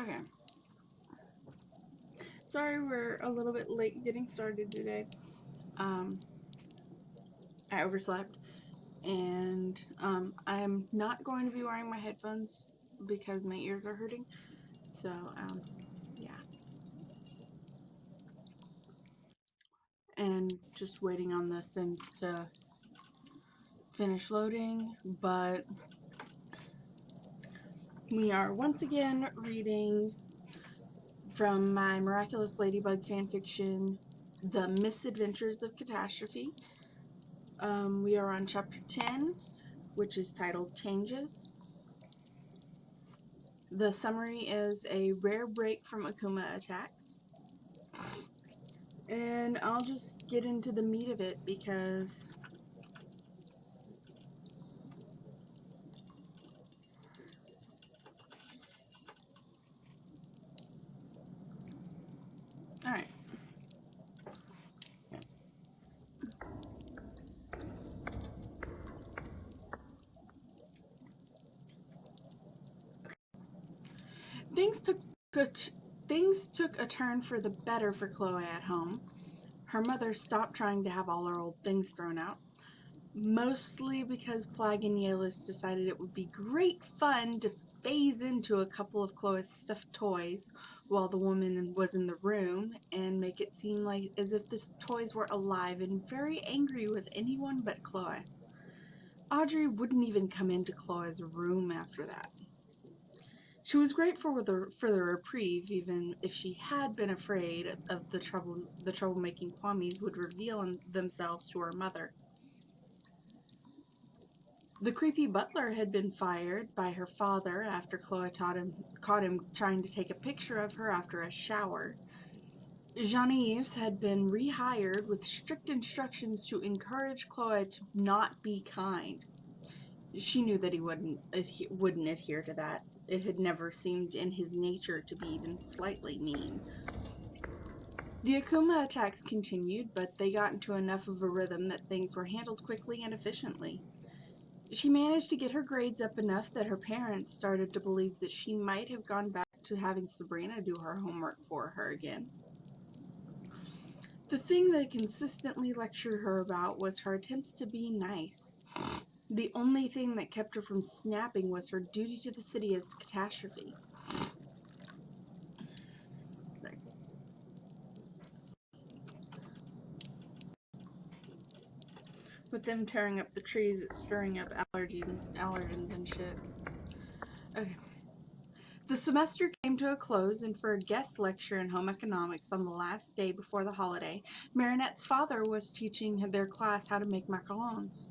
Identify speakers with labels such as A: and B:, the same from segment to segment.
A: Okay. Sorry we're a little bit late getting started today. I overslept, and I am not going to be wearing my headphones because my ears are hurting. So, yeah. And just waiting on the Sims to finish loading, but we are once again reading from my Miraculous Ladybug fanfiction, The Misadventures of Catastrophe. We are on chapter 10, which is titled Changes. The summary is a rare break from Akuma attacks. And I'll just get into the meat of it because alright. Things took a turn for the better for Chloe at home. Her mother stopped trying to have all her old things thrown out, mostly because Plag and Yelis decided it would be great fun to phase into a couple of Chloe's stuffed toys while the woman was in the room and make it seem like as if the toys were alive and very angry with anyone but Chloe. Audrey wouldn't even come into Chloe's room after that. She was grateful for the reprieve, even if she had been afraid of the troublemaking Kwamis would reveal themselves to her mother. The creepy butler had been fired by her father after Chloe caught him trying to take a picture of her after a shower. Jean-Yves had been rehired with strict instructions to encourage Chloe to not be kind. She knew that he wouldn't adhere to that. It had never seemed in his nature to be even slightly mean. The Akuma attacks continued, but they got into enough of a rhythm that things were handled quickly and efficiently. She managed to get her grades up enough that her parents started to believe that she might have gone back to having Sabrina do her homework for her again. The thing they consistently lectured her about was her attempts to be nice. The only thing that kept her from snapping was her duty to the city as Catastrophe. With them tearing up the trees, it's stirring up allergens and shit. Okay. The semester came to a close, and for a guest lecture in home economics on the last day before the holiday, Marinette's father was teaching their class how to make macarons.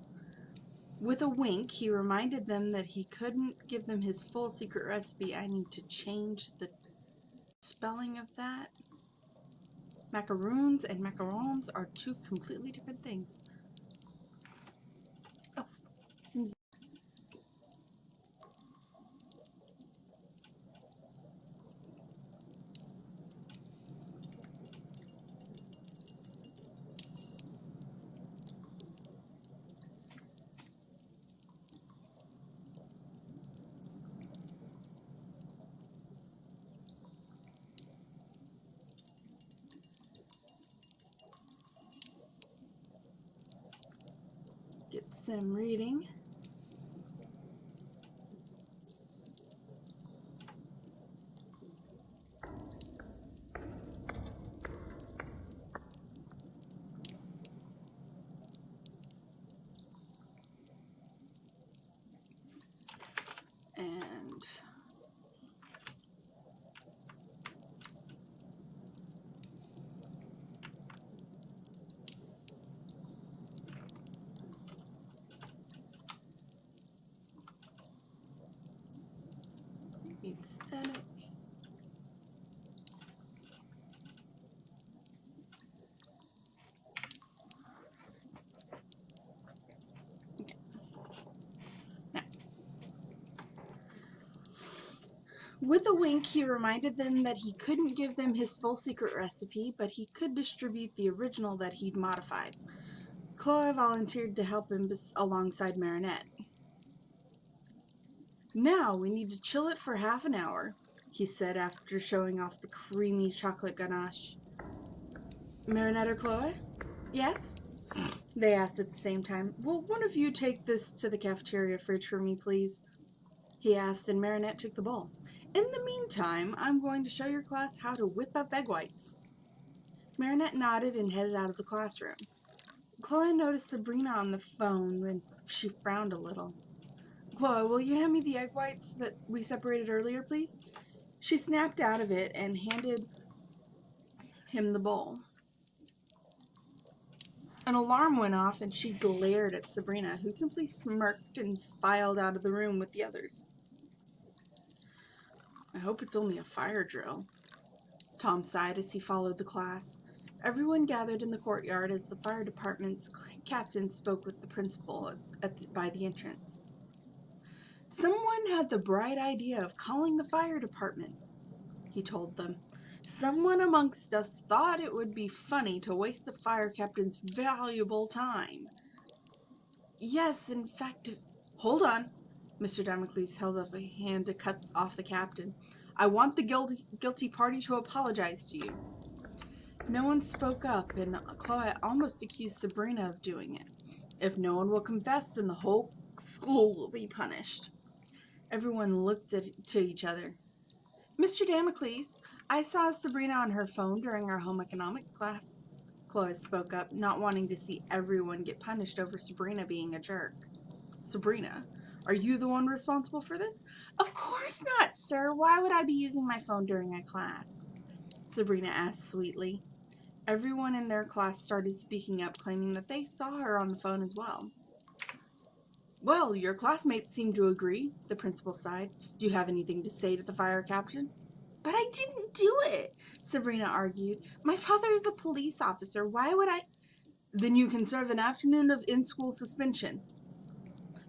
A: With a wink, he reminded them that he couldn't give them his full secret recipe. I need to change the spelling of that. Macaroons and macarons are two completely different things. Oh, seems. Get some reading. And aesthetic. With a wink, he reminded them that he couldn't give them his full secret recipe, but he could distribute the original that he'd modified. Chloe volunteered to help him alongside Marinette. Now we need to chill it for half an hour. he said after showing off the creamy chocolate ganache. Marinette or Chloe? Yes? They asked at the same time. Will one of you take this to the cafeteria fridge for me, please? He asked, and Marinette took the bowl. In the meantime, I'm going to show your class how to whip up egg whites. Marinette nodded and headed out of the classroom. Chloe noticed Sabrina on the phone and she frowned a little. Chloe, will you hand me the egg whites that we separated earlier, please? She snapped out of it and handed him the bowl. An alarm went off and she glared at Sabrina, who simply smirked and filed out of the room with the others. I hope it's only a fire drill, Tom sighed as he followed the class. Everyone gathered in the courtyard as the fire department's captain spoke with the principal by the entrance. Someone had the bright idea of calling the fire department, he told them. Someone amongst us thought it would be funny to waste the fire captain's valuable time. Yes, in fact, hold on. Mr. Damocles held up a hand to cut off the captain. I want the guilty party to apologize to you. No one spoke up, and Chloe almost accused Sabrina of doing it. If no one will confess, then the whole school will be punished. Everyone looked to each other. Mr. Damocles, I saw Sabrina on her phone during our home economics class. Chloe spoke up, not wanting to see everyone get punished over Sabrina being a jerk. Sabrina, are you the one responsible for this? Of course not, sir. Why would I be using my phone during a class? Sabrina asked sweetly. Everyone in their class started speaking up, claiming that they saw her on the phone as well. Well, your classmates seem to agree, the principal sighed. Do you have anything to say to the fire captain? But I didn't do it, Sabrina argued. My father is a police officer. Why would I? Then you can serve an afternoon of in-school suspension.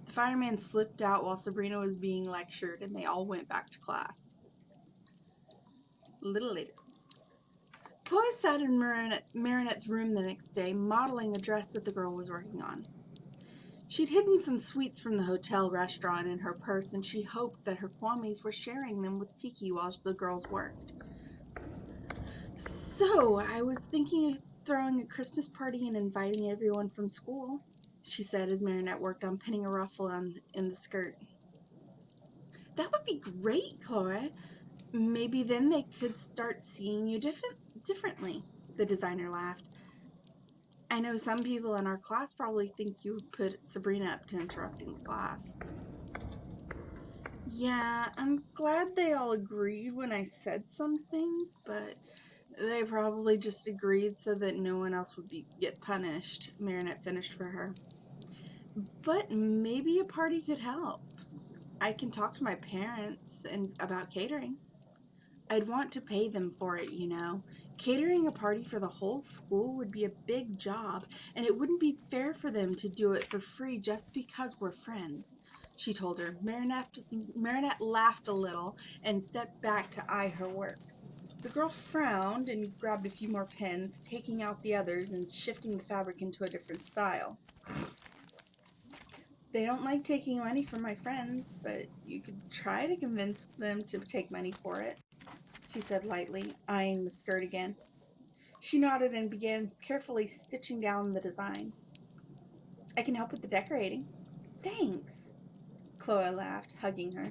A: The fireman slipped out while Sabrina was being lectured, and they all went back to class. A little later. Chloe sat in Marinette's room the next day, modeling a dress that the girl was working on. She'd hidden some sweets from the hotel restaurant in her purse, and she hoped that her Kwamis were sharing them with Tiki while the girls worked. So, I was thinking of throwing a Christmas party and inviting everyone from school, she said as Marinette worked on pinning a ruffle in the skirt. That would be great, Chloe. Maybe then they could start seeing you differently, the designer laughed. I know some people in our class probably think you would put Sabrina up to interrupting the class. Yeah, I'm glad they all agreed when I said something, but they probably just agreed so that no one else would get punished, Marinette finished for her. But maybe a party could help. I can talk to my parents about catering. I'd want to pay them for it, you know. Catering a party for the whole school would be a big job, and it wouldn't be fair for them to do it for free just because we're friends, she told her. Marinette laughed a little and stepped back to eye her work. The girl frowned and grabbed a few more pins, taking out the others and shifting the fabric into a different style. They don't like taking money from my friends, but you could try to convince them to take money for it, she said lightly, eyeing the skirt again. She nodded and began carefully stitching down the design. I can help with the decorating. Thanks, Chloe laughed, hugging her.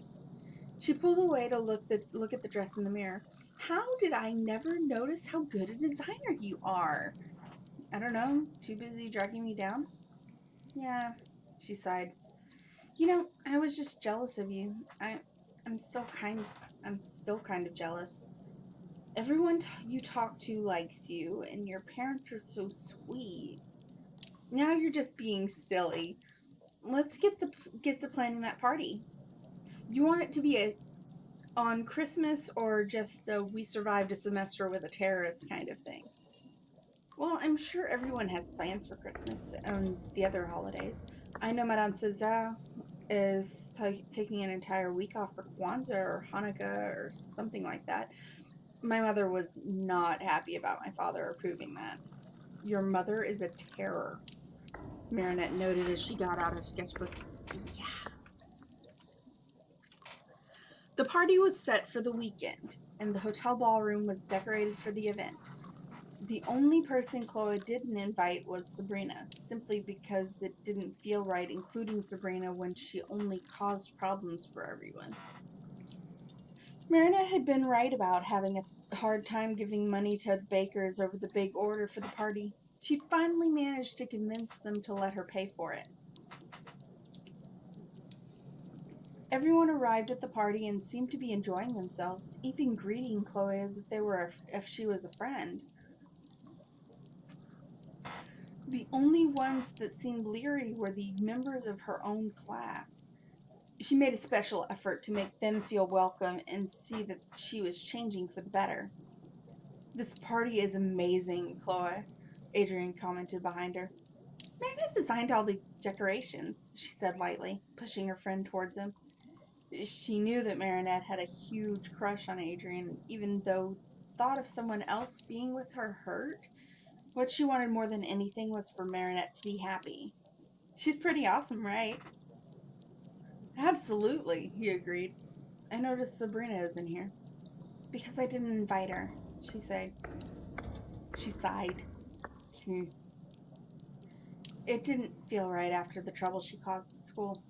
A: She pulled away to look at the dress in the mirror. How did I never notice how good a designer you are? I don't know, too busy dragging me down? Yeah, she sighed. You know, I was just jealous of you. I'm still kind of jealous. Everyone you talk to likes you, and your parents are so sweet. Now you're just being silly. Let's get to planning that party. You want it to be on Christmas or just a we survived a semester with a terrorist kind of thing? Well, I'm sure everyone has plans for Christmas and the other holidays. I know Madame Cesar is taking an entire week off for Kwanzaa or Hanukkah or something like that. My mother was not happy about my father approving that. Your mother is a terror, Marinette noted as she got out her sketchbook. Yeah. The party was set for the weekend, and the hotel ballroom was decorated for the event. The only person Chloe didn't invite was Sabrina, simply because it didn't feel right including Sabrina when she only caused problems for everyone. Marinette had been right about having a hard time giving money to the bakers over the big order for the party. She'd finally managed to convince them to let her pay for it. Everyone arrived at the party and seemed to be enjoying themselves, even greeting Chloe as if she was a friend. The only ones that seemed leery were the members of her own class. She made a special effort to make them feel welcome and see that she was changing for the better. "This party is amazing, Chloe," Adrian commented behind her. "Meredith designed all the decorations," she said lightly, pushing her friend towards him. She knew that Marinette had a huge crush on Adrian, even though thought of someone else being with her hurt. What she wanted more than anything was for Marinette to be happy. "She's pretty awesome, right?" "Absolutely," he agreed. "I noticed Sabrina isn't here." "Because I didn't invite her," she said. She sighed. It didn't feel right after the trouble she caused at school.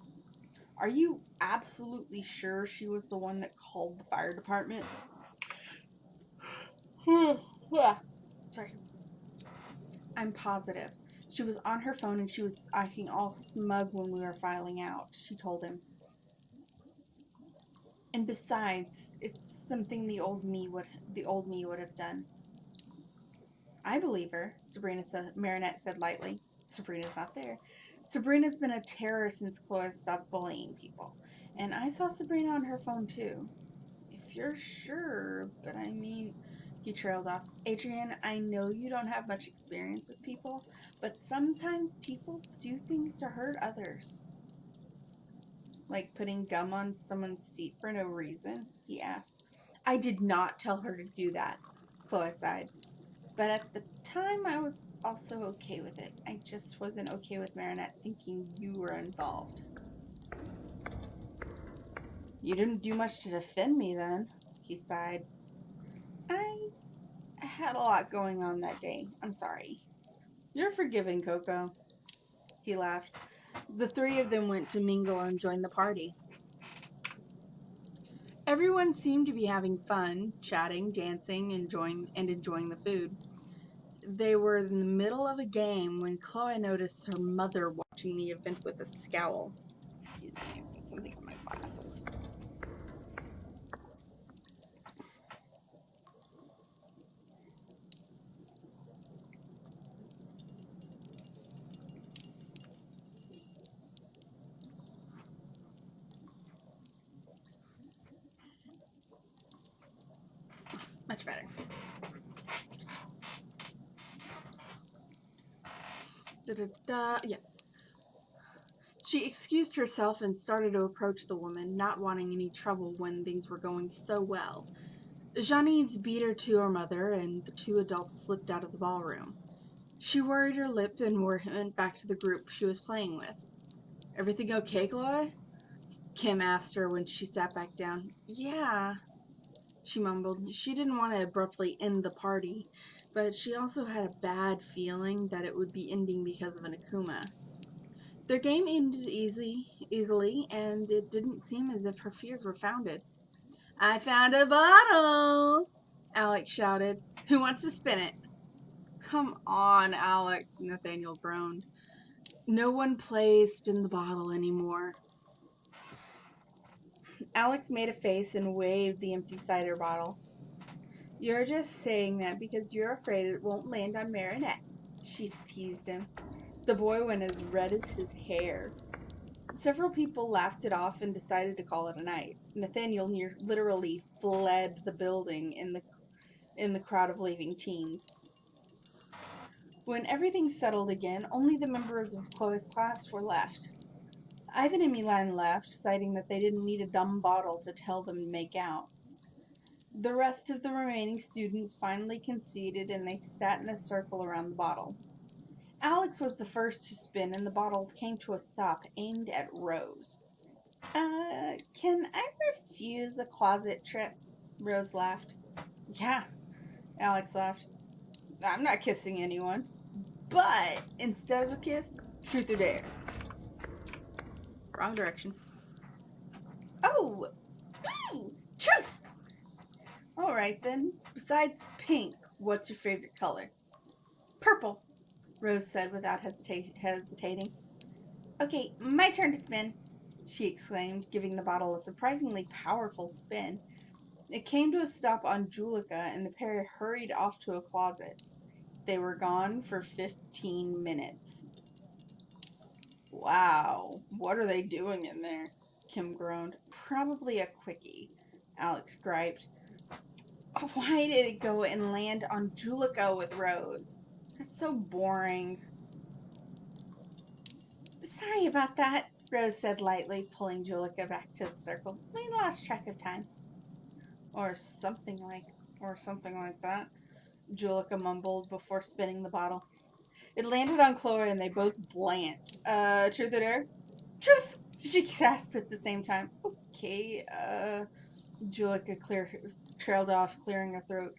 A: "Are you absolutely sure she was the one that called the fire department?" Sorry. "I'm positive. She was on her phone and she was acting all smug when we were filing out," she told him. "And besides, it's something the old me would have done." "I believe her," Marinette said lightly. Sabrina's not there. "Sabrina's been a terror since Chloe stopped bullying people. And I saw Sabrina on her phone too." "If you're sure, but I mean," he trailed off. "Adrian, I know you don't have much experience with people, but sometimes people do things to hurt others." "Like putting gum on someone's seat for no reason?" he asked. "I did not tell her to do that," Chloe sighed. "But at the time, I was also okay with it. I just wasn't okay with Marinette thinking you were involved." "You didn't do much to defend me then," he sighed. "I had a lot going on that day. I'm sorry." "You're forgiven, Coco," he laughed. The three of them went to mingle and join the party. Everyone seemed to be having fun, chatting, dancing, enjoying the food. They were in the middle of a game when Chloe noticed her mother watching the event with a scowl. Excuse me, I put something on my glasses. Much better. Yeah. She excused herself and started to approach the woman, not wanting any trouble when things were going so well. Jeannine's beat her to her mother, and the two adults slipped out of the ballroom. She worried her lip and went back to the group she was playing with. "Everything okay, Chloe?" Kim asked her when she sat back down. "Yeah," she mumbled. She didn't want to abruptly end the party, but she also had a bad feeling that it would be ending because of an Akuma. Their game ended easily, and it didn't seem as if her fears were founded. "I found a bottle!" Alex shouted. "Who wants to spin it?" "Come on, Alex," Nathaniel groaned. "No one plays spin the bottle anymore." Alex made a face and waved the empty cider bottle. "You're just saying that because you're afraid it won't land on Marinette," she teased him. The boy went as red as his hair. Several people laughed it off and decided to call it a night. Nathaniel literally fled the building in the crowd of leaving teens. When everything settled again, only the members of Chloe's class were left. Ivan and Milan left, citing that they didn't need a dumb bottle to tell them to make out. The rest of the remaining students finally conceded and they sat in a circle around the bottle. Alex was the first to spin and the bottle came to a stop, aimed at Rose. Can I confuse a closet trip? Rose laughed. Yeah, Alex laughed. I'm not kissing anyone. But instead of a kiss, truth or dare. Wrong direction. Oh! Ooh! Truth! Alright then. Besides pink, what's your favorite color? Purple, Rose said without hesitating. Okay, my turn to spin, she exclaimed, giving the bottle a surprisingly powerful spin. It came to a stop on Julika, and the pair hurried off to a closet. They were gone for 15 minutes. Wow, what are they doing in there? Kim groaned. Probably a quickie, Alex griped. Why did it go and land on Julika with Rose? That's so boring. Sorry about that, Rose said lightly, pulling Julika back to the circle. We lost track of time. Or something like that, Julika mumbled before spinning the bottle. It landed on Chloe and they both blanched. Truth or dare? Truth! She gasped at the same time. Okay, Julika trailed off, clearing her throat.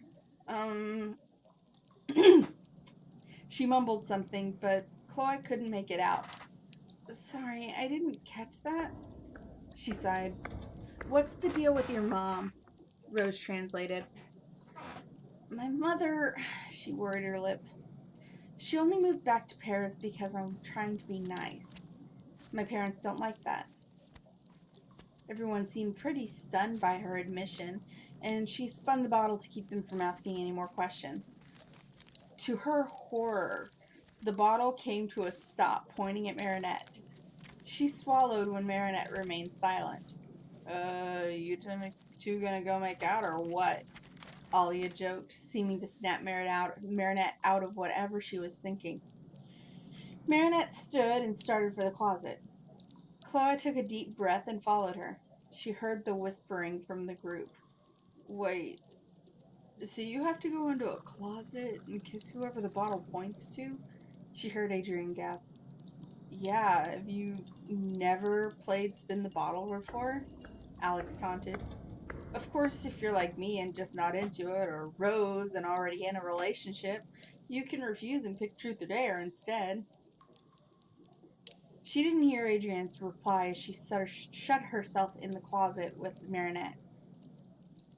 A: She mumbled something, but Chloe couldn't make it out. Sorry, I didn't catch that, she sighed. What's the deal with your mom? Rose translated. My mother, she worried her lip. She only moved back to Paris because I'm trying to be nice. My parents don't like that. Everyone seemed pretty stunned by her admission, and she spun the bottle to keep them from asking any more questions. To her horror, the bottle came to a stop, pointing at Marinette. She swallowed when Marinette remained silent. You two gonna go make out or what? Alia joked, seeming to snap Marinette out of whatever she was thinking. Marinette stood and started for the closet. Chloe took a deep breath and followed her. She heard the whispering from the group. Wait, so you have to go into a closet and kiss whoever the bottle points to? She heard Adrian gasp. Yeah, have you never played Spin the Bottle before? Alex taunted. Of course, if you're like me and just not into it, or Rose and already in a relationship, you can refuse and pick Truth or Dare instead. She didn't hear Adrian's reply as she shut herself in the closet with Marinette.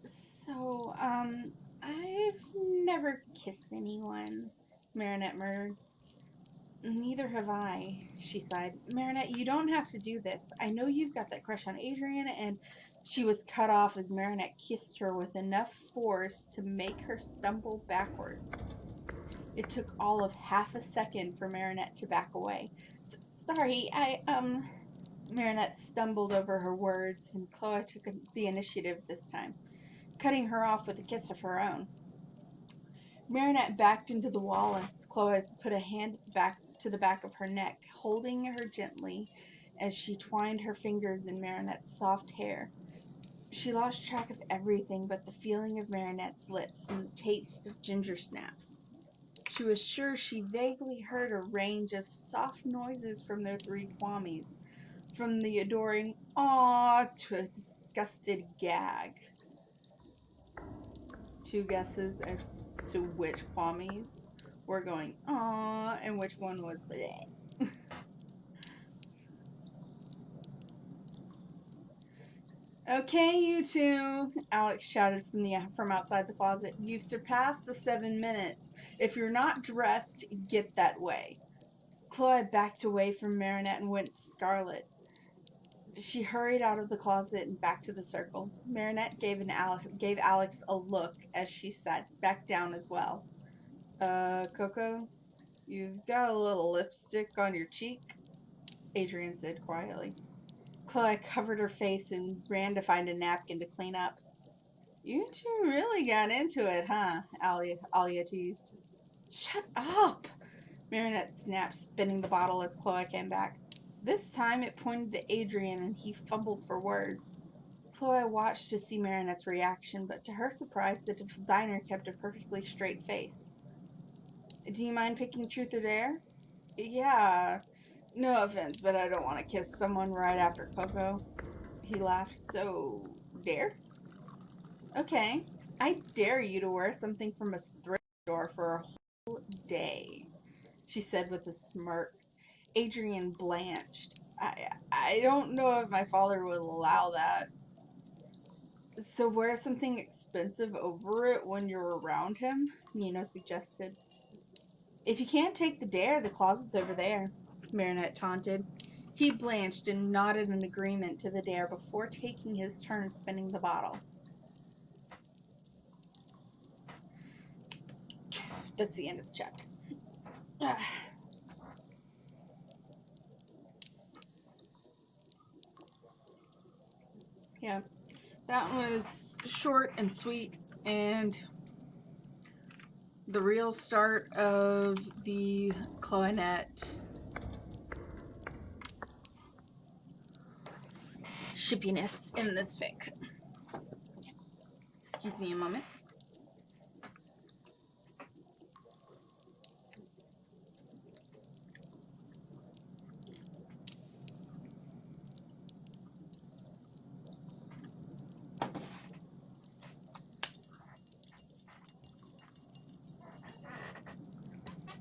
A: So, I've never kissed anyone, Marinette murmured. Neither have I, she sighed. Marinette, you don't have to do this. I know you've got that crush on Adrian, and she was cut off as Marinette kissed her with enough force to make her stumble backwards. It took all of half a second for Marinette to back away. Sorry, Marinette stumbled over her words, and Chloe took the initiative this time, cutting her off with a kiss of her own. Marinette backed into the wall as Chloe put a hand back to the back of her neck, holding her gently as she twined her fingers in Marinette's soft hair. She lost track of everything but the feeling of Marinette's lips and the taste of ginger snaps. She was sure she vaguely heard a range of soft noises from their three kwamis, from the adoring "aw" to a disgusted gag. Two guesses as to which kwamis were going "aw" and which one was bleh. Okay, you two, Alex shouted from outside the closet. You've surpassed the 7 minutes. If you're not dressed, get that way. Chloe backed away from Marinette and went scarlet. She hurried out of the closet and back to the circle. Marinette gave Alex a look as she sat back down as well. Coco, you've got a little lipstick on your cheek, Adrian said quietly. Chloe covered her face and ran to find a napkin to clean up. You two really got into it, huh? Alia teased. Shut up! Marinette snapped, spinning the bottle as Chloe came back. This time it pointed to Adrian and he fumbled for words. Chloe watched to see Marinette's reaction, but to her surprise, the designer kept a perfectly straight face. Do you mind picking Truth or Dare? Yeah. No offense, but I don't want to kiss someone right after Coco. He laughed. So, dare? Okay. I dare you to wear something from a thrift store for a whole day, she said with a smirk. Adrian blanched. I don't know if my father would allow that. So wear something expensive over it when you're around him, Nina suggested. If you can't take the dare, the closet's over there, Marinette taunted. He blanched and nodded in agreement to the dare before taking his turn spinning the bottle. That's the end of the chapter. Yeah, that was short and sweet, and the real start of the Cloanette shippiness in this fic. Excuse me a moment.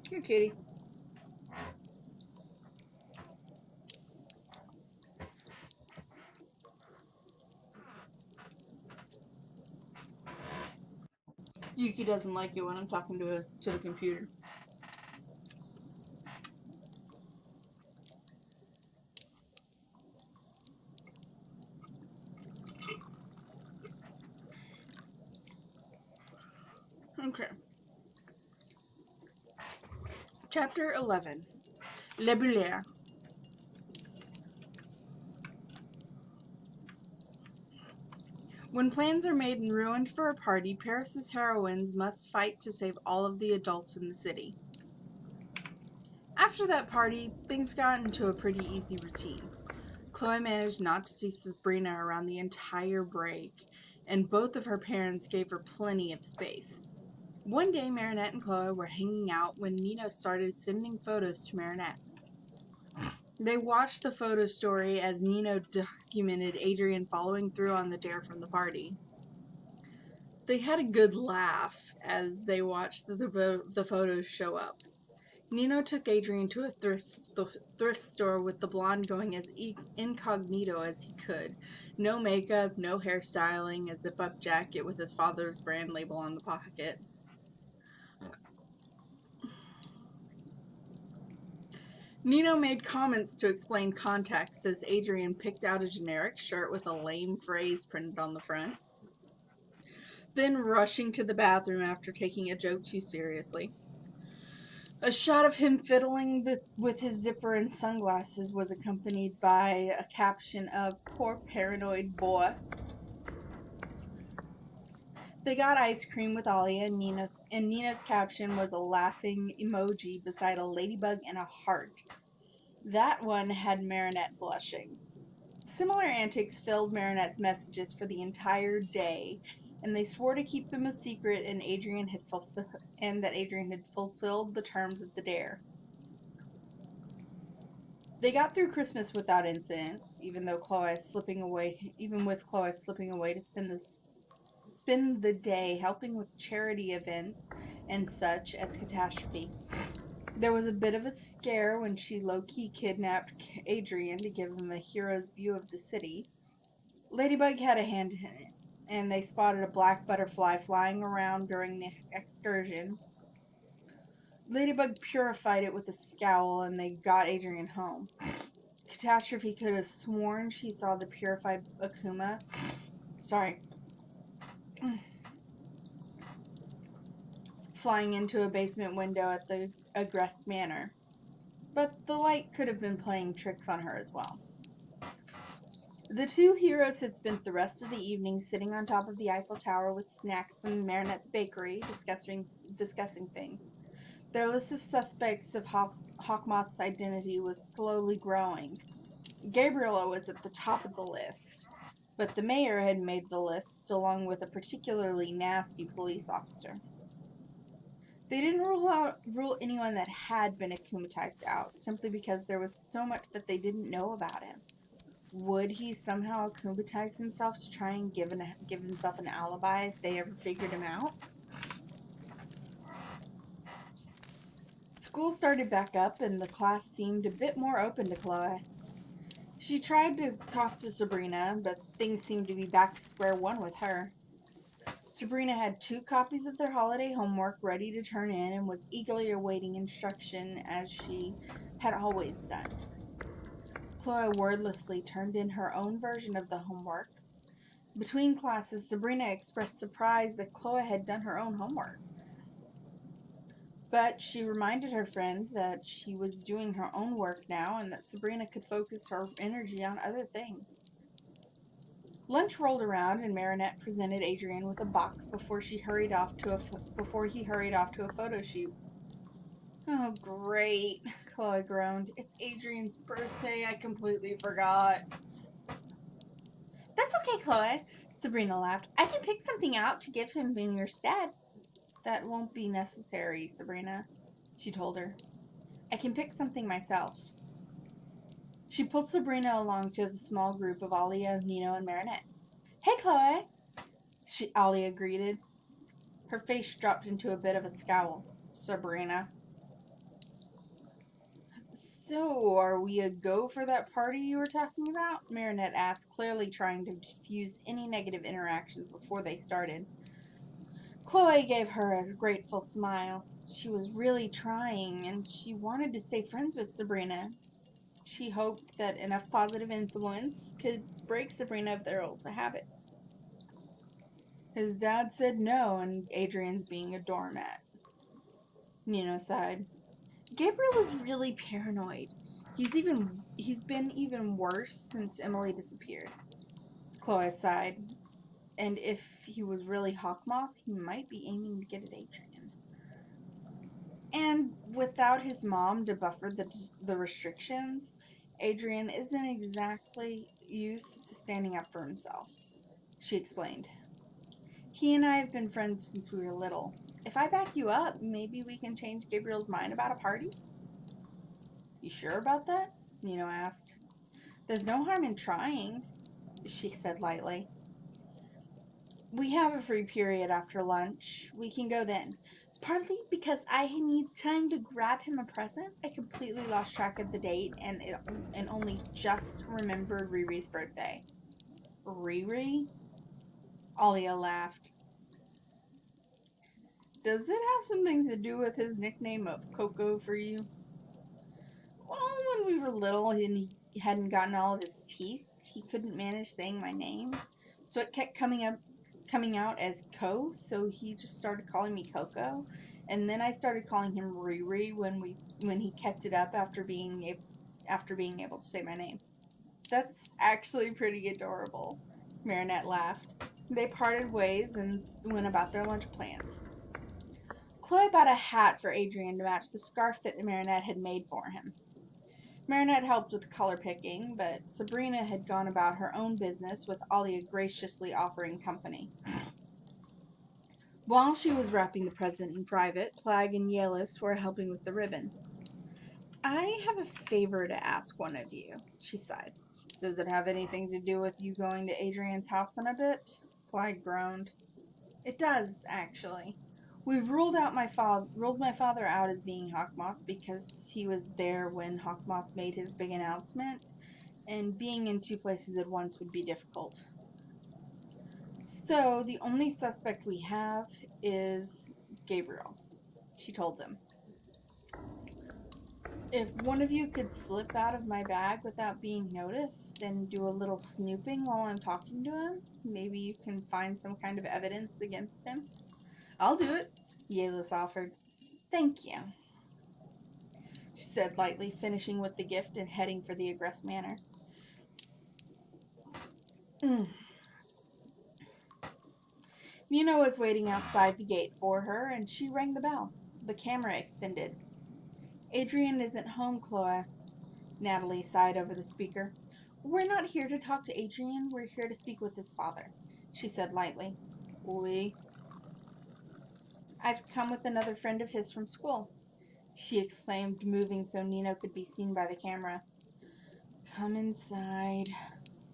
A: Here, kitty. Yuki doesn't like it when I'm talking to the computer. Okay. Chapter 11. Le Boulaire. When plans are made and ruined for a party, Paris's heroines must fight to save all of the adults in the city. After that party, things got into a pretty easy routine. Chloe managed not to see Sabrina around the entire break, and both of her parents gave her plenty of space. One day, Marinette and Chloe were hanging out when Nino started sending photos to Marinette. They watched the photo story as Nino documented Adrian following through on the dare from the party. They had a good laugh as they watched the photos show up. Nino took Adrian to a thrift store with the blonde going as incognito as he could. No makeup, no hairstyling, a zip-up jacket with his father's brand label on the pocket. Nino made comments to explain context as Adrian picked out a generic shirt with a lame phrase printed on the front, then rushing to the bathroom after taking a joke too seriously. A shot of him fiddling with his zipper and sunglasses was accompanied by a caption of "Poor paranoid boy." They got ice cream with Ollie, and Nina's caption was a laughing emoji beside a ladybug and a heart. That one had Marinette blushing. Similar antics filled Marinette's messages for the entire day, and they swore to keep them a secret, and that Adrian had fulfilled the terms of the dare. They got through Christmas without incident, even with Chloe slipping away to spend the day helping with charity events and such as Catastrophe. There was a bit of a scare when she low-key kidnapped Adrian to give him a hero's view of the city. Ladybug had a hand in it, and they spotted a black butterfly flying around during the excursion. Ladybug purified it with a scowl, and they got Adrian home. Catastrophe could have sworn she saw the purified Akuma. Flying into a basement window at the Agreste Manor. But the light could have been playing tricks on her as well. The two heroes had spent the rest of the evening sitting on top of the Eiffel Tower with snacks from Marinette's bakery, discussing things. Their list of suspects of Hawkmoth's identity was slowly growing. Gabriela was at the top of the list, but the mayor had made the list along with a particularly nasty police officer. They didn't rule anyone that had been akumatized out, simply because there was so much that they didn't know about him. Would he somehow akkumatize himself to try and give himself an alibi if they ever figured him out? School started back up and the class seemed a bit more open to Chloe. She tried to talk to Sabrina, but things seemed to be back to square one with her. Sabrina had 2 copies of their holiday homework ready to turn in and was eagerly awaiting instruction as she had always done. Chloe wordlessly turned in her own version of the homework. Between classes, Sabrina expressed surprise that Chloe had done her own homework. But she reminded her friend that she was doing her own work now and that Sabrina could focus her energy on other things. Lunch rolled around and Marinette presented Adrian with a box before he hurried off to a photo shoot. Oh, great, Chloe groaned. It's Adrian's birthday. I completely forgot. That's okay, Chloe, Sabrina laughed. I can pick something out to give him in your stead. That won't be necessary, Sabrina, she told her. I can pick something myself. She pulled Sabrina along to the small group of Alia, Nino, and Marinette. Hey, Chloe, Alia greeted. Her face dropped into a bit of a scowl. Sabrina. So, are we a go for that party you were talking about? Marinette asked, clearly trying to diffuse any negative interactions before they started. Chloe gave her a grateful smile. She was really trying, and she wanted to stay friends with Sabrina. She hoped that enough positive influence could break Sabrina of their old habits. His dad said no, and Adrian's being a doormat. Nino sighed. Gabriel is really paranoid. He's been even worse since Emily disappeared. Chloe sighed. And if he was really Hawkmoth, he might be aiming to get at Adrian. And without his mom to buffer the restrictions, Adrian isn't exactly used to standing up for himself, she explained. He and I have been friends since we were little. If I back you up, maybe we can change Gabriel's mind about a party? You sure about that? Nino asked. There's no harm in trying, she said lightly. We have a free period after lunch. We can go then. Partly because I need time to grab him a present. I completely lost track of the date and only just remembered Riri's birthday. Riri? Alia laughed. Does it have something to do with his nickname of Coco for you? Well, when we were little and he hadn't gotten all of his teeth, he couldn't manage saying my name. So it kept coming out as Co, so he just started calling me Coco. And then I started calling him Riri when he kept it up after being able to say my name. That's actually pretty adorable, Marinette laughed. They parted ways and went about their lunch plans. Chloe bought a hat for Adrian to match the scarf that Marinette had made for him. Marinette helped with color picking, but Sabrina had gone about her own business, with Alia graciously offering company. While she was wrapping the present in private, Plag and Yelis were helping with the ribbon. I have a favor to ask one of you, she sighed. Does it have anything to do with you going to Adrian's house in a bit? Plag groaned. It does, actually. We've ruled my father out as being Hawkmoth because he was there when Hawkmoth made his big announcement, and being in 2 places at once would be difficult. So the only suspect we have is Gabriel, she told them. If one of you could slip out of my bag without being noticed and do a little snooping while I'm talking to him, maybe you can find some kind of evidence against him. I'll do it, Yelis offered. Thank you, she said lightly, finishing with the gift and heading for the Egress Manor. Nina was waiting outside the gate for her, and she rang the bell. The camera extended. Adrian isn't home, Chloe. Natalie sighed over the speaker. We're not here to talk to Adrian. We're here to speak with his father, she said lightly. Oui. I've come with another friend of his from school, she exclaimed, moving so Nino could be seen by the camera. Come inside,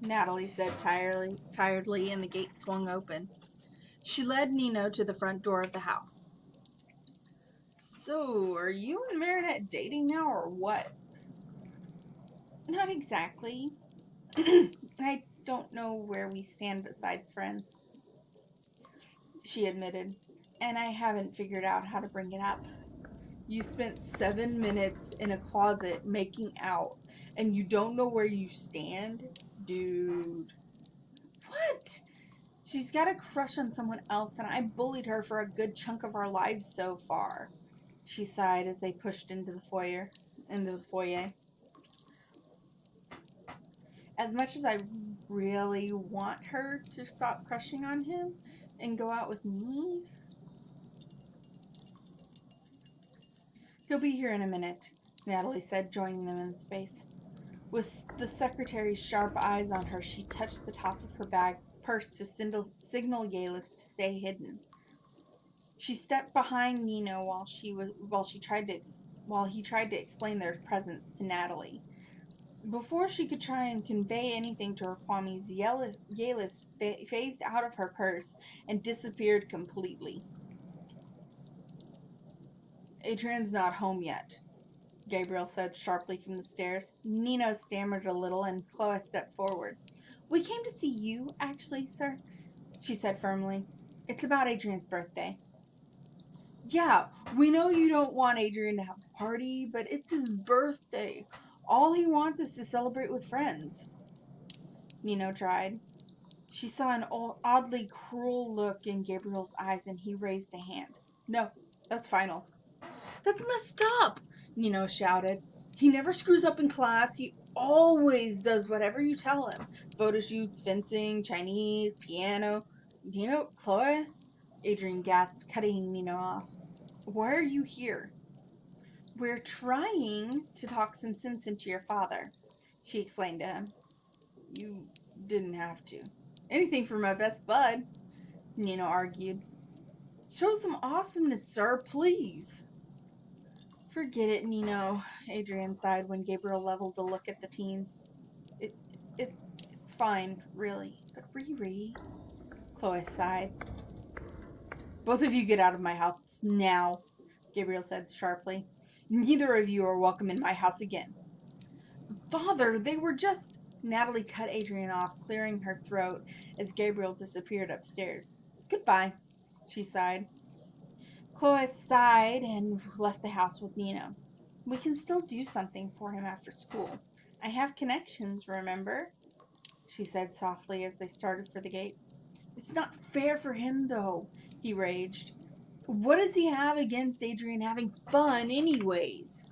A: Natalie said tiredly, and the gate swung open. She led Nino to the front door of the house. So, are you and Marinette dating now, or what? Not exactly. I don't know where we stand besides friends, she admitted, and I haven't figured out how to bring it up. You spent 7 minutes in a closet making out, and you don't know where you stand? Dude. What? She's got a crush on someone else, and I bullied her for a good chunk of our lives so far, she sighed as they pushed into the foyer. As much as I really want her to stop crushing on him and go out with me, he'll be here in a minute, Natalie said, joining them in the space. With the secretary's sharp eyes on her, she touched the top of her purse to signal Yalis to stay hidden. She stepped behind Nino while he tried to explain their presence to Natalie. Before she could try and convey anything to her Kwamis, Yalis phased out of her purse and disappeared completely. Adrian's not home yet, Gabriel said sharply from the stairs. Nino stammered a little, and Chloe stepped forward. We came to see you, actually, sir, she said firmly. It's about Adrian's birthday. Yeah, we know you don't want Adrian to have a party, but it's his birthday. All he wants is to celebrate with friends. Nino tried. She saw an oddly cruel look in Gabriel's eyes, and he raised a hand. No, that's final. That's messed up, Nino shouted. He never screws up in class. He always does whatever you tell him. Photo shoots, fencing, Chinese, piano. Nino, Chloe? Adrian gasped, cutting Nino off. Why are you here? We're trying to talk some sense into your father, she explained to him. You didn't have to. Anything for my best bud, Nino argued. Show some awesomeness, sir, please. Forget it, Nino, Adrian sighed when Gabriel leveled a look at the teens. It's fine, really. But Riri, Chloe sighed. Both of you get out of my house now, Gabriel said sharply. Neither of you are welcome in my house again. Father, they were just... Natalie cut Adrian off, clearing her throat as Gabriel disappeared upstairs. Goodbye, she sighed. Chloe sighed and left the house with Nino. We can still do something for him after school. I have connections, remember? She said softly as they started for the gate. It's not fair for him, though, he raged. What does he have against Adrian having fun anyways?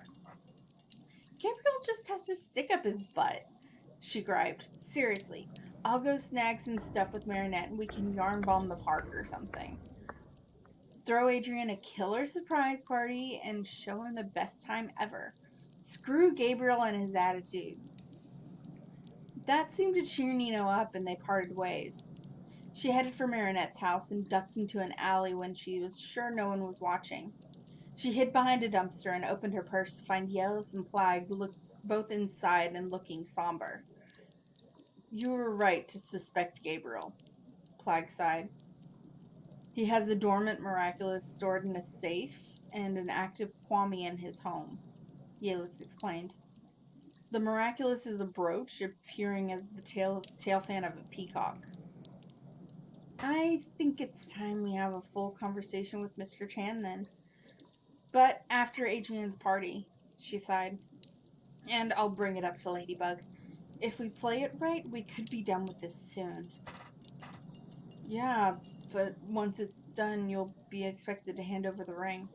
A: Gabriel just has to stick up his butt, she griped. Seriously, I'll go snag some stuff with Marinette and we can yarn bomb the park or something. Throw Adrian a killer surprise party and show him the best time ever. Screw Gabriel and his attitude. That seemed to cheer Nino up, and they parted ways. She headed for Marinette's house and ducked into an alley when she was sure no one was watching. She hid behind a dumpster and opened her purse to find Yellis and Plague both inside and looking somber. You were right to suspect Gabriel, Plague sighed. He has a dormant miraculous stored in a safe and an active Kwami in his home, Yellis explained. The miraculous is a brooch appearing as the tail fan of a peacock. I think it's time we have a full conversation with Mr. Chan then. But after Adrian's party, she sighed. And I'll bring it up to Ladybug. If we play it right, we could be done with this soon. Yeah, but once it's done, you'll be expected to hand over the ring,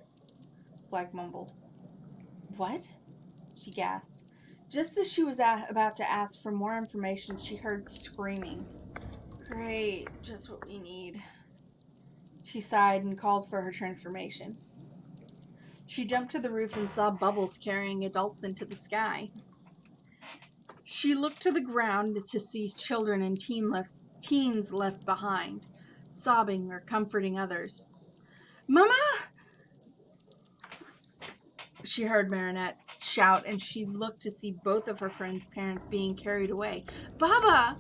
A: Black mumbled. What? She gasped. Just as she was about to ask for more information, she heard screaming. Great, just what we need. She sighed and called for her transformation. She jumped to the roof and saw bubbles carrying adults into the sky. She looked to the ground to see children and teens left behind, sobbing or comforting others. Mama! She heard Marinette shout, and she looked to see both of her friends' parents being carried away. Baba!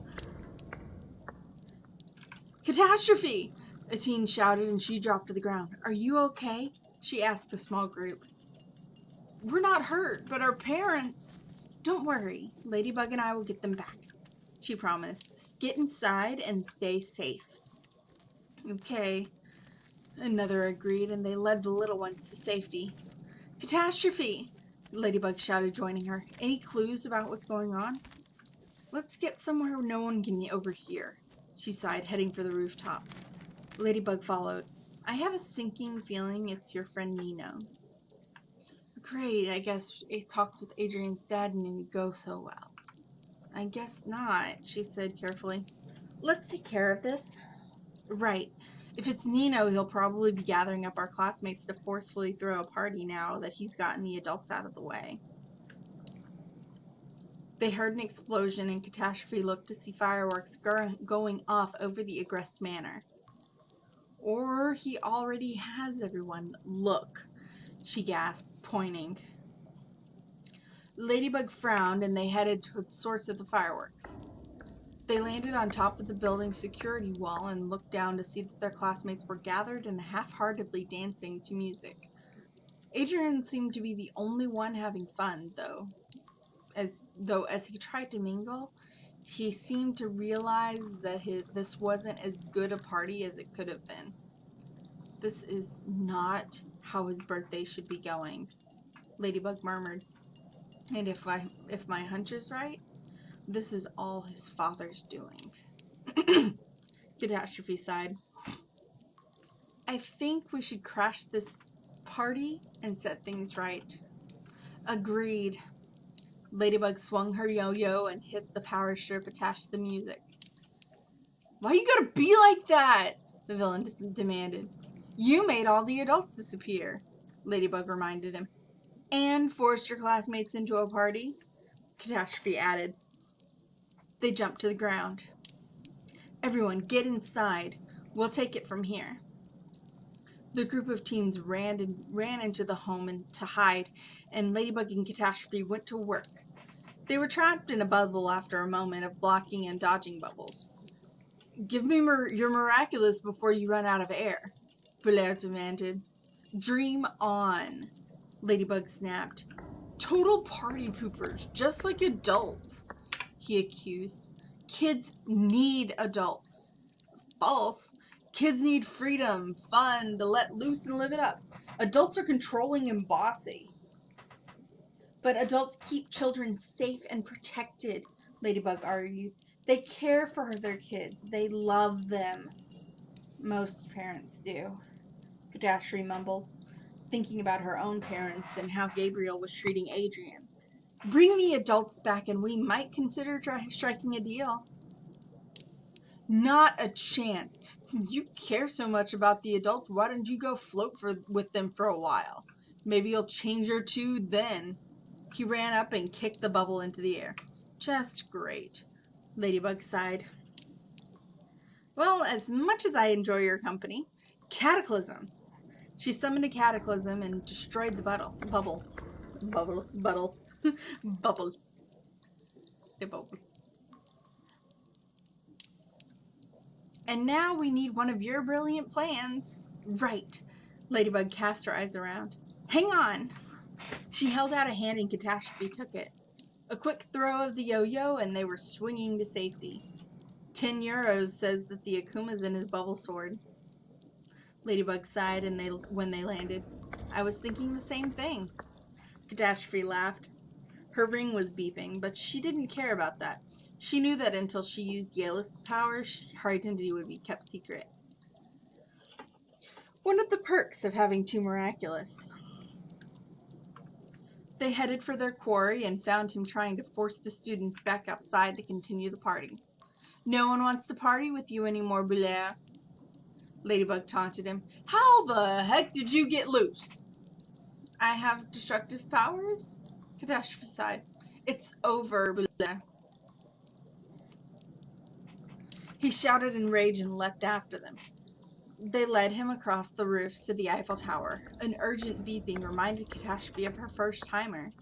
A: Catastrophe! A teen shouted and she dropped to the ground. Are you okay? She asked the small group. We're not hurt, but our parents... Don't worry. Ladybug and I will get them back, she promised. Get inside and stay safe. Okay. Another agreed, and they led the little ones to safety. Catastrophe! Ladybug shouted, joining her. Any clues about what's going on? Let's get somewhere no one can overhear, she sighed, heading for the rooftops. Ladybug followed. I have a sinking feeling it's your friend Nino. Great, I guess it talks with Adrian's dad and didn't go so well. I guess not, she said carefully. Let's take care of this. Right. If it's Nino, he'll probably be gathering up our classmates to forcefully throw a party now that he's gotten the adults out of the way. They heard an explosion and Catastrophe looked to see fireworks going off over the aggressed manor. Or he already has everyone. Look, she gasped, pointing. Ladybug frowned and they headed to the source of the fireworks. They landed on top of the building's security wall and looked down to see that their classmates were gathered and half-heartedly dancing to music. Adrian seemed to be the only one having fun, though as he tried to mingle, he seemed to realize that this wasn't as good a party as it could have been. This is not how his birthday should be going, Ladybug murmured. And if my hunch is right, this is all his father's doing. Catastrophe sighed. I think we should crash this party and set things right. Agreed. Ladybug swung her yo-yo and hit the power strip attached to the music. Why you gotta be like that? The villain demanded. You made all the adults disappear, Ladybug reminded him. And forced your classmates into a party, Catastrophe added. They jumped to the ground. Everyone, get inside. We'll take it from here. The group of teens ran into the home to hide, and Ladybug and Catastrophe went to work. They were trapped in a bubble after a moment of blocking and dodging bubbles. Give me your miraculous before you run out of air, Belair demanded. Dream on, Ladybug snapped. Total party poopers, just like adults, he accused. Kids need adults. False. Kids need freedom, fun, to let loose and live it up. Adults are controlling and bossy. But adults keep children safe and protected, Ladybug argued. They care for their kids. They love them. Most parents do, Catastrophe mumbled, thinking about her own parents and how Gabriel was treating Adrian. Bring the adults back and we might consider striking a deal. Not a chance. Since you care so much about the adults, why don't you go float with them for a while? Maybe you'll change your tune then. He ran up and kicked the bubble into the air. Just great, Ladybug sighed. Well, as much as I enjoy your company, Cataclysm. She summoned a cataclysm and destroyed the bubble. Bubble. And now we need one of your brilliant plans. Right. Ladybug cast her eyes around. Hang on. She held out a hand and Catastrophe took it. A quick throw of the yo-yo and they were swinging to safety. 10 euros says that the Akuma's in his bubble sword. Ladybug sighed when they landed. I was thinking the same thing. Catastrophe laughed. Her ring was beeping, but she didn't care about that. She knew that until she used Yalis's power, her identity would be kept secret. One of the perks of having two miraculous. They headed for their quarry and found him trying to force the students back outside to continue the party. No one wants to party with you anymore, Belair. Ladybug taunted him. How the heck did you get loose? I have destructive powers? Catastrophe sighed. It's over, Belair. He shouted in rage and leapt after them. They led him across the roofs to the Eiffel Tower. An urgent beeping reminded Catastrophe of her first timer.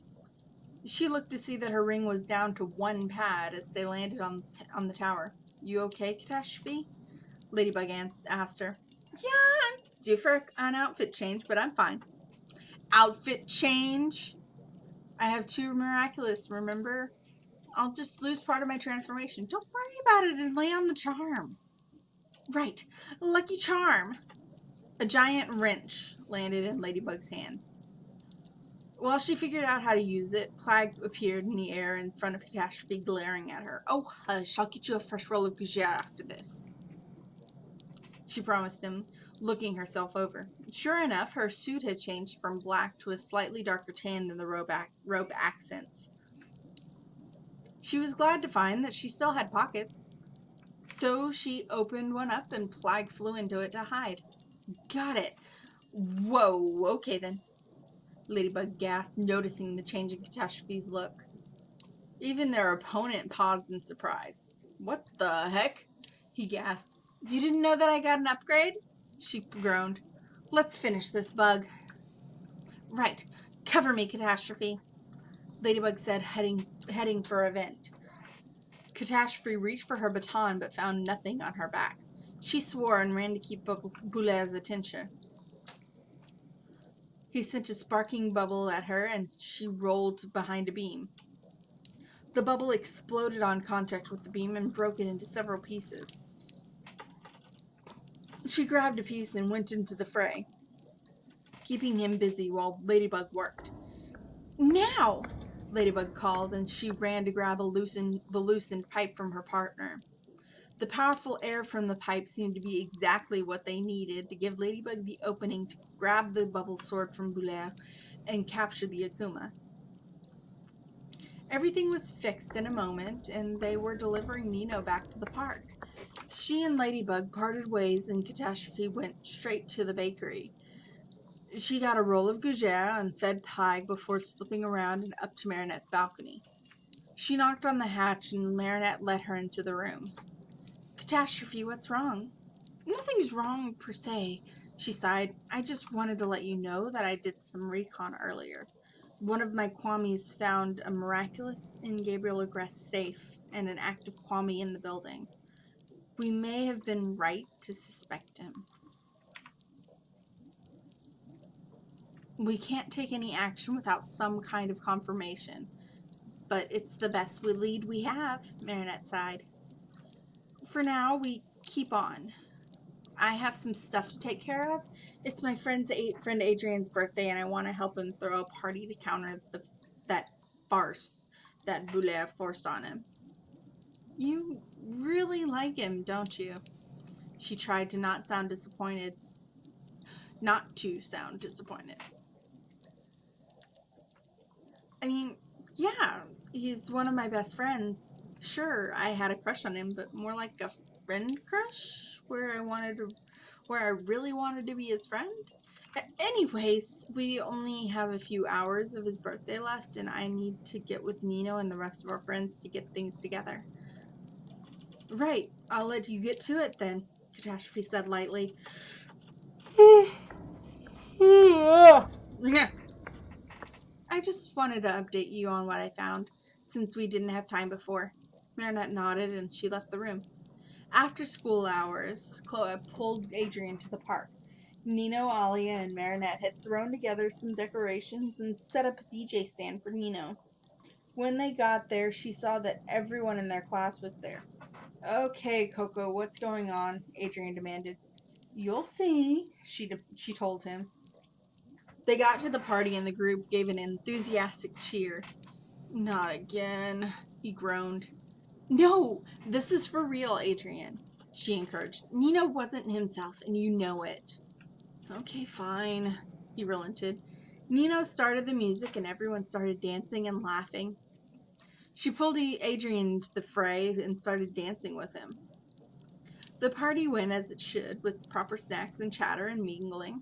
A: She looked to see that her ring was down to one pad as they landed on the tower. You okay, Catastrophe? Ladybug asked her. Yeah, I'm due for an outfit change, but I'm fine. Outfit change? I have two miraculous, remember? I'll just lose part of my transformation. Don't worry about it and lay on the charm. Right. Lucky charm. A giant wrench landed in Ladybug's hands. While she figured out how to use it, Plague appeared in the air in front of Catastrophe, glaring at her. Oh, hush, I'll get you a fresh roll of gougere after this, she promised him, looking herself over. Sure enough, her suit had changed from black to a slightly darker tan than the robe accents. She was glad to find that she still had pockets, so she opened one up and Plague flew into it to hide. Got it. Whoa, okay then, Ladybug gasped, noticing the change in Catastrophe's look. Even their opponent paused in surprise. What the heck? He gasped. You didn't know that I got an upgrade? She groaned. Let's finish this, Bug. Right. Cover me, Catastrophe, Ladybug said, heading for a vent. Catastrophe reached for her baton but found nothing on her back. She swore and ran to keep Boulet's attention. He sent a sparking bubble at her and she rolled behind a beam. The bubble exploded on contact with the beam and broke it into several pieces. She grabbed a piece and went into the fray, keeping him busy while Ladybug worked. Now! Ladybug called, and she ran to grab the loosened pipe from her partner. The powerful air from the pipe seemed to be exactly what they needed to give Ladybug the opening to grab the bubble sword from Boulet and capture the Akuma. Everything was fixed in a moment, and they were delivering Nino back to the park. She and Ladybug parted ways, and Catastrophe went straight to the bakery. She got a roll of gougere and fed Plague before slipping around and up to Marinette's balcony. She knocked on the hatch, and Marinette let her into the room. Catastrophe, what's wrong? Nothing's wrong, per se, she sighed. I just wanted to let you know that I did some recon earlier. One of my Kwamis found a miraculous in Gabriel Agrest's safe and an active Kwami in the building. We may have been right to suspect him. We can't take any action without some kind of confirmation. But it's the best lead we have, Marinette sighed. For now, we keep on. I have some stuff to take care of. It's my friend Adrian's birthday, and I want to help him throw a party to counter that farce that Boulet forced on him. You really like him, don't you? She tried to not to sound disappointed. I mean, yeah, he's one of my best friends. Sure, I had a crush on him, but more like a friend crush, where I really wanted to be his friend. Anyways, we only have a few hours of his birthday left, and I need to get with Nino and the rest of our friends to get things together. Right, I'll let you get to it then, Catastrophe said lightly. I just wanted to update you on what I found, since we didn't have time before. Marinette nodded and she left the room. After school hours, Chloe pulled Adrian to the park. Nino, Alia, and Marinette had thrown together some decorations and set up a DJ stand for Nino. When they got there, she saw that everyone in their class was there. Okay, Coco, what's going on? Adrian demanded. You'll see, she told him. They got to the party and the group gave an enthusiastic cheer. Not again, he groaned. No, this is for real, Adrian, she encouraged. Nino wasn't himself, and you know it. Okay, fine, he relented. Nino started the music, and everyone started dancing and laughing. She pulled Adrian into the fray and started dancing with him. The party went as it should, with proper snacks and chatter and mingling.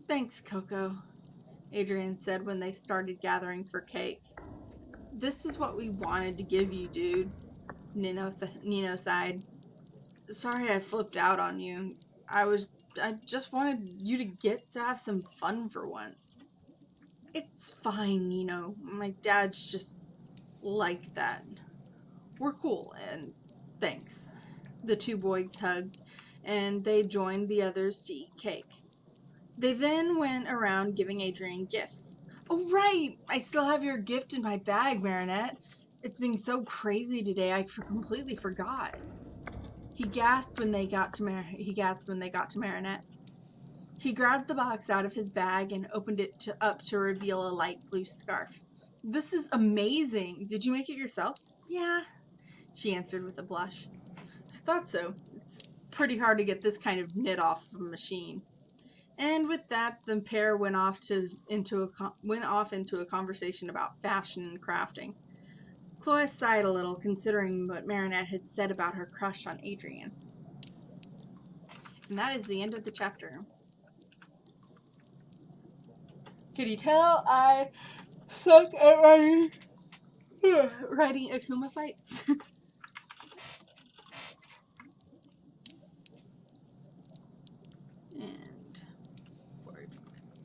A: Thanks, Coco, Adrian said when they started gathering for cake. This is what we wanted to give you, dude, Nino sighed. Sorry I flipped out on you. I just wanted you to get to have some fun for once. It's fine, Nino. My dad's just like that. We're cool, and thanks. The two boys hugged, and they joined the others to eat cake. They then went around giving Adrian gifts. Oh, right! I still have your gift in my bag, Marinette. It's been so crazy today, I completely forgot. He gasped when they got to Marinette. He grabbed the box out of his bag and opened it up to reveal a light blue scarf. This is amazing! Did you make it yourself? Yeah, she answered with a blush. I thought so. It's pretty hard to get this kind of knit off of a machine. And with that, the pair went off into a conversation about fashion and crafting. Chloe sighed a little, considering what Marinette had said about her crush on Adrian. And that is the end of the chapter. Can you tell I suck at writing Akuma fights? And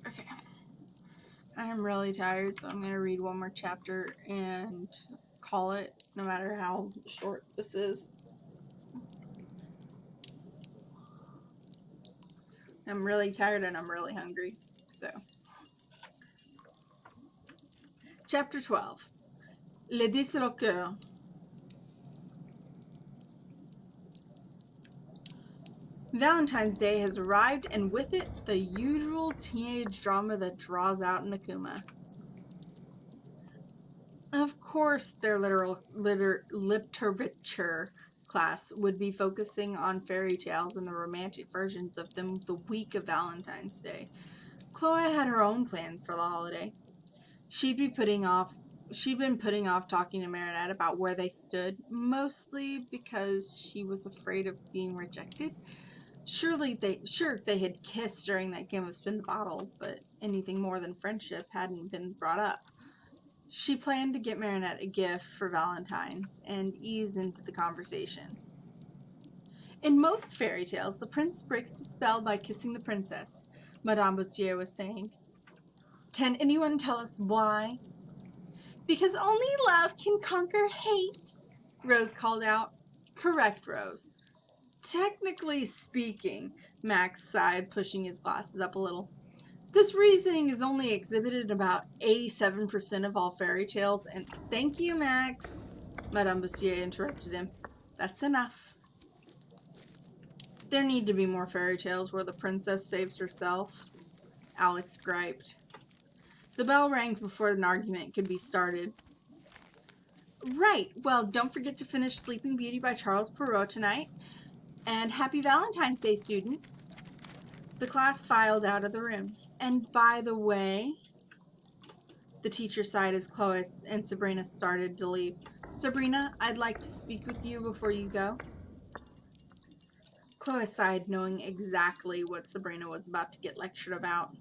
A: okay. I am really tired, so I'm going to read one more chapter and call it, no matter how short this is. I'm really tired and I'm really hungry, so. Chapter 12. Le disloqueur. Valentine's Day has arrived, and with it, the usual teenage drama that draws out in Akuma. Of course, their literature class would be focusing on fairy tales and the romantic versions of them the week of Valentine's Day. Chloe had her own plan for the holiday. She'd been putting off talking to Marinette about where they stood, mostly because she was afraid of being rejected. Sure, they had kissed during that game of Spin the Bottle, but anything more than friendship hadn't been brought up. She planned to get Marinette a gift for Valentine's and ease into the conversation. In most fairy tales, the prince breaks the spell by kissing the princess, Madame Boussier was saying. Can anyone tell us why? Because only love can conquer hate, Rose called out. Correct, Rose. Technically speaking, Max sighed, pushing his glasses up a little. This reasoning is only exhibited in about 87% of all fairy tales, and thank you, Max, Madame Boussier interrupted him. That's enough. There need to be more fairy tales where the princess saves herself, Alex griped. The bell rang before an argument could be started. Right, well, don't forget to finish Sleeping Beauty by Charles Perrault tonight. And happy Valentine's Day, students. The class filed out of the room. And by the way, the teacher sighed as Chloe and Sabrina started to leave. Sabrina, I'd like to speak with you before you go. Chloe sighed, knowing exactly what Sabrina was about to get lectured about.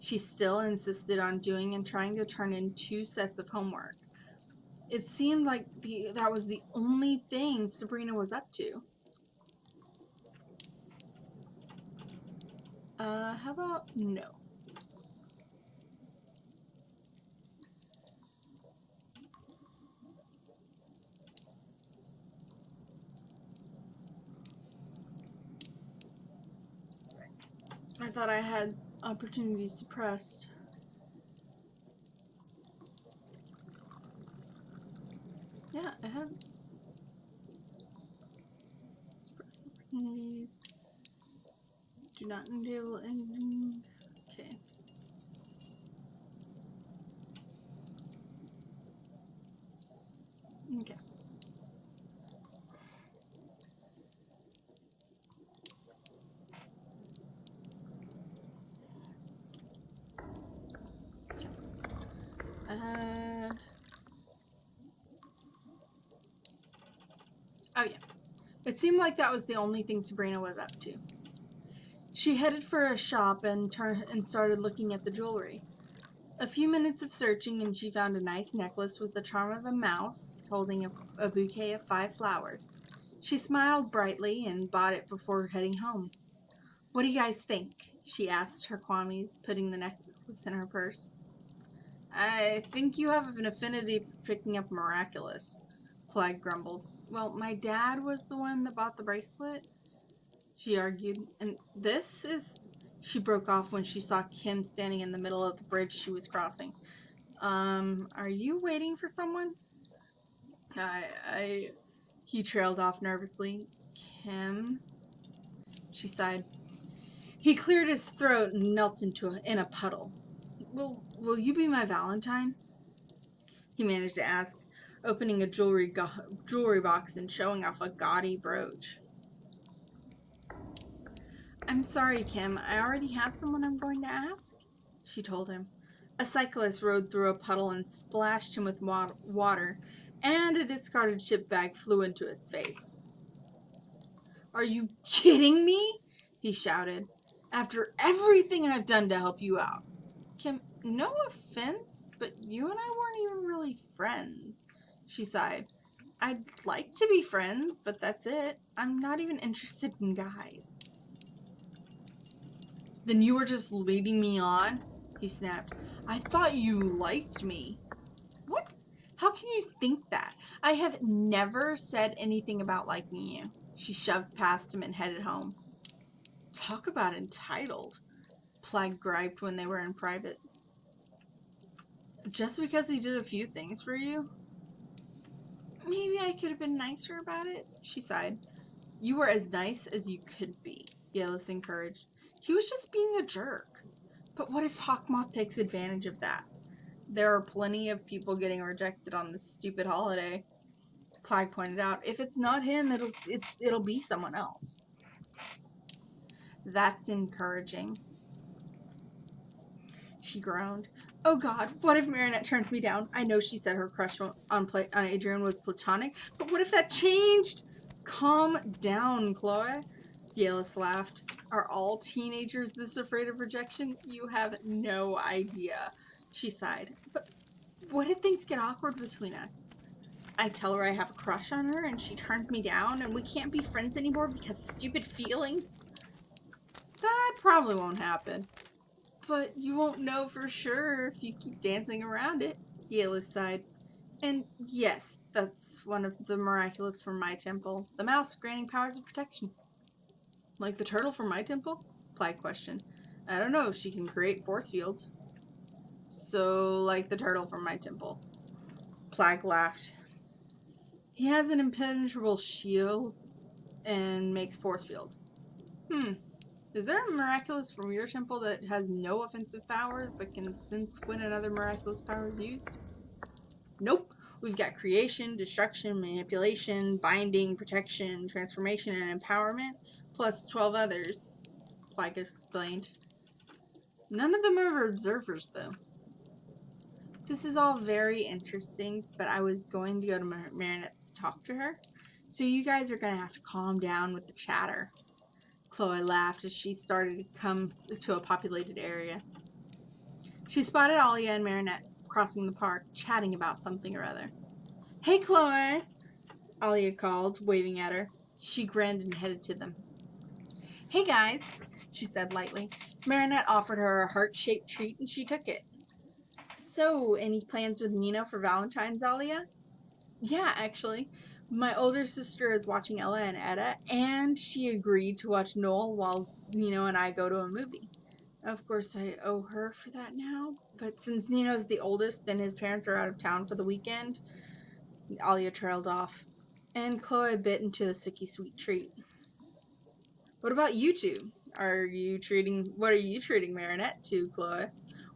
A: She still insisted on doing and trying to turn in 2 sets of homework. It seemed like that was the only thing Sabrina was up to. How about no? I thought I had opportunities suppressed. Yeah, I have. Suppress opportunities. Do not enable ending. Okay. Okay. Oh yeah. It seemed like that was the only thing Sabrina was up to. She headed for a shop and started looking at the jewelry. A few minutes of searching and she found a nice necklace with the charm of a mouse holding a bouquet of 5 flowers. She smiled brightly and bought it before heading home. What do you guys think? She asked her kwamis, putting the necklace in her purse. I think you have an affinity for picking up miraculous, Clyde grumbled. Well, my dad was the one that bought the bracelet. she argued. And this is... She broke off when she saw Kim standing in the middle of the bridge she was crossing. Are you waiting for someone? I... He trailed off nervously. Kim? She sighed. He cleared his throat and knelt in a puddle. Will you be my Valentine? He managed to ask, opening a jewelry box and showing off a gaudy brooch. I'm sorry, Kim. I already have someone I'm going to ask, she told him. A cyclist rode through a puddle and splashed him with water, and a discarded chip bag flew into his face. Are you kidding me? He shouted. After everything I've done to help you out. Kim, no offense, but you and I weren't even really friends, she sighed. I'd like to be friends, but that's it. I'm not even interested in guys. Then you were just leading me on? He snapped. I thought you liked me. What? How can you think that? I have never said anything about liking you. She shoved past him and headed home. Talk about entitled, Plague griped when they were in private. Just because he did a few things for you? Maybe I could have been nicer about it, she sighed. You were as nice as you could be, Yalis encouraged. He was just being a jerk. But what if Hawkmoth takes advantage of that? There are plenty of people getting rejected on this stupid holiday, Clyde pointed out. If it's not him, it'll be someone else. That's encouraging, she groaned. Oh God, what if Marinette turned me down? I know she said her crush on Adrian was platonic, but what if that changed? Calm down, Chloe. Yalis laughed. Are all teenagers this afraid of rejection? You have no idea, she sighed. But what if things get awkward between us? I tell her I have a crush on her and she turns me down and we can't be friends anymore because stupid feelings? That probably won't happen. But you won't know for sure if you keep dancing around it, Yalis sighed. And yes, that's one of the miraculous from my temple. The mouse granting powers of protection. Like the turtle from my temple? Plague questioned. I don't know if she can create force fields. So, like the turtle from my temple. Plague laughed. He has an impenetrable shield and makes force fields. Is there a miraculous from your temple that has no offensive powers but can sense when another miraculous power is used? Nope. We've got creation, destruction, manipulation, binding, protection, transformation, and empowerment, plus 12 others, Plague explained. None of them are observers, though. This is all very interesting, but I was going to go to Marinette's to talk to her, so you guys are going to have to calm down with the chatter. Chloe laughed as she started to come to a populated area. She spotted Alia and Marinette crossing the park, chatting about something or other. Hey, Chloe, Alia called, waving at her. She grinned and headed to them. Hey, guys, she said lightly. Marinette offered her a heart-shaped treat, and she took it. So, any plans with Nino for Valentine's, Alia? Yeah, actually. My older sister is watching Ella and Etta, and she agreed to watch Noel while Nino and I go to a movie. Of course, I owe her for that now, but since Nino's the oldest and his parents are out of town for the weekend, Alia trailed off, and Chloe bit into the sicky sweet treat. What about you two? What are you treating Marinette to, Chloe?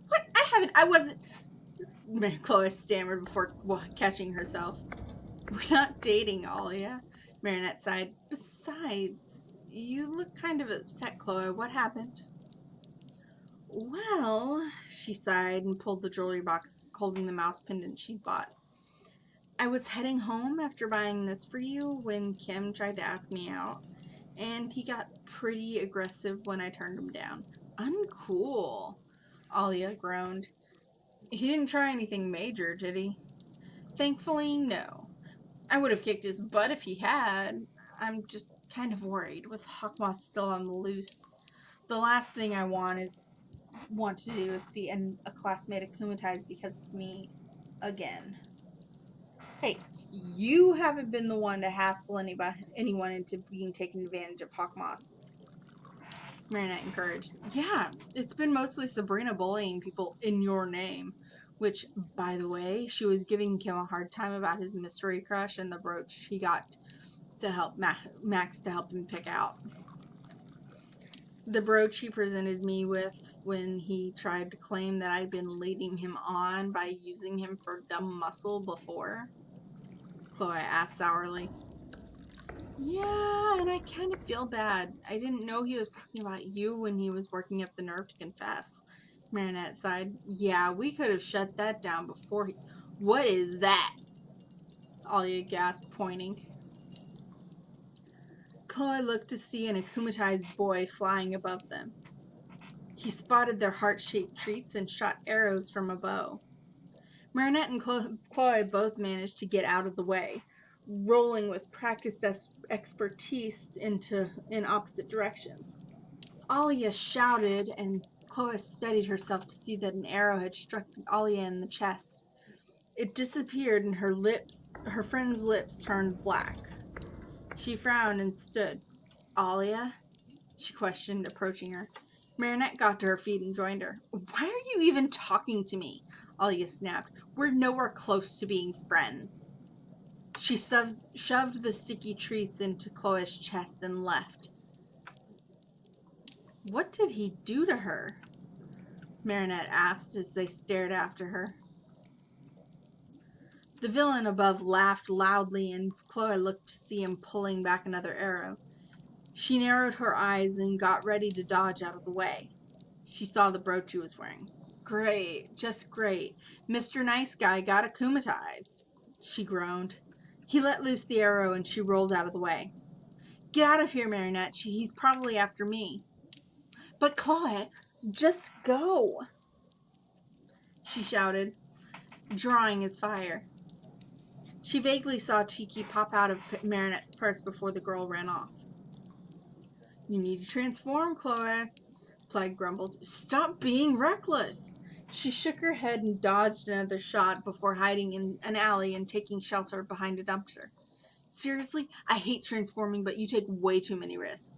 A: What? I wasn't... Chloe stammered before catching herself. We're not dating, Alia, Marinette sighed. Besides, you look kind of upset, Chloe. What happened? Well, she sighed and pulled the jewelry box holding the mouse pendant she'd bought. I was heading home after buying this for you when Kim tried to ask me out, and he got pretty aggressive when I turned him down. Uncool, Alia groaned. He didn't try anything major, did he? Thankfully, no. I would have kicked his butt if he had. I'm just kind of worried with Hawkmoth still on the loose. The last thing I want to do is see a classmate akumatized because of me again. Hey, you haven't been the one to hassle anyone into being taken advantage of, Hawkmoth. Marinette encouraged. Yeah, it's been mostly Sabrina bullying people in your name. Which, by the way, she was giving Kim a hard time about his mystery crush and the brooch he got to help Max to help him pick out. The brooch he presented me with when he tried to claim that I'd been leading him on by using him for dumb muscle before? Chloe asked sourly. Yeah, and I kind of feel bad. I didn't know he was talking about you when he was working up the nerve to confess. Marinette sighed. Yeah, we could have shut that down before he... What is that? Alia gasped, pointing. Chloe looked to see an akumatized boy flying above them. He spotted their heart-shaped treats and shot arrows from a bow. Marinette and Chloe both managed to get out of the way, rolling with practiced expertise in opposite directions. Alia shouted, and Chloe steadied herself to see that an arrow had struck Alia in the chest. It disappeared, and her friend's lips turned black. She frowned and stood. Alia? She questioned, approaching her. Marinette got to her feet and joined her. Why are you even talking to me? Alia snapped. We're nowhere close to being friends. She shoved the sticky treats into Chloe's chest and left. What did he do to her? Marinette asked as they stared after her. The villain above laughed loudly, and Chloe looked to see him pulling back another arrow. She narrowed her eyes and got ready to dodge out of the way. She saw the brooch he was wearing. Great, just great. Mr. Nice Guy got akumatized, she groaned. He let loose the arrow and she rolled out of the way. Get out of here, Marinette. He's probably after me. But Chloe, just go, she shouted, drawing his fire. She vaguely saw Tiki pop out of Marinette's purse before the girl ran off. You need to transform, Chloe, Plague grumbled. Stop being reckless. She shook her head and dodged another shot before hiding in an alley and taking shelter behind a dumpster. Seriously, I hate transforming, but you take way too many risks.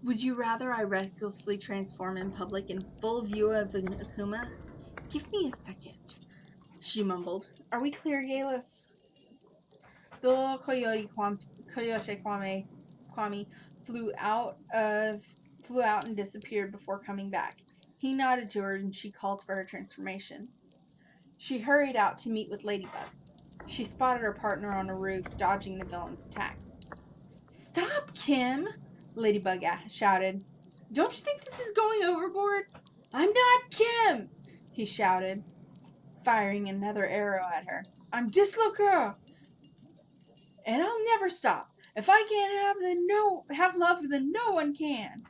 A: Would you rather I recklessly transform in public in full view of an Akuma? Give me a second, she mumbled. Are we clear, Galus? The little coyote Kwame flew out and disappeared before coming back. He nodded to her and she called for her transformation. She hurried out to meet with Ladybug. She spotted her partner on a roof, dodging the villain's attacks. Stop, Kim! Ladybug shouted. Don't you think this is going overboard? I'm not Kim! He shouted, firing another arrow at her. I'm Disloker! And I'll never stop. If I can't have love, then no one can.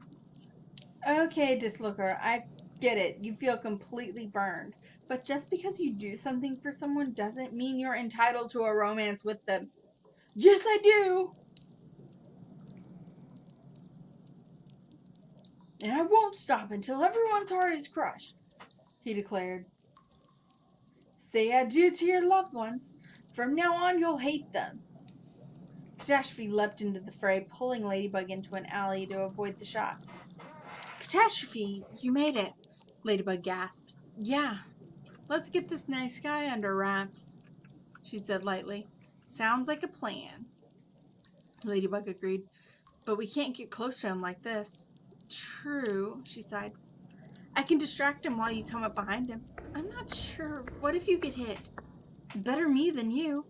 A: Okay, Dislooker, I get it. You feel completely burned. But just because you do something for someone doesn't mean you're entitled to a romance with them. Yes, I do. And I won't stop until everyone's heart is crushed, he declared. Say adieu to your loved ones. From now on, you'll hate them. Catastrophe leapt into the fray, pulling Ladybug into an alley to avoid the shots. Catastrophe, you made it, Ladybug gasped. Yeah, let's get this nice guy under wraps, she said lightly. Sounds like a plan. Ladybug agreed. But we can't get close to him like this. True, she sighed. I can distract him while you come up behind him. I'm not sure. What if you get hit? Better me than you.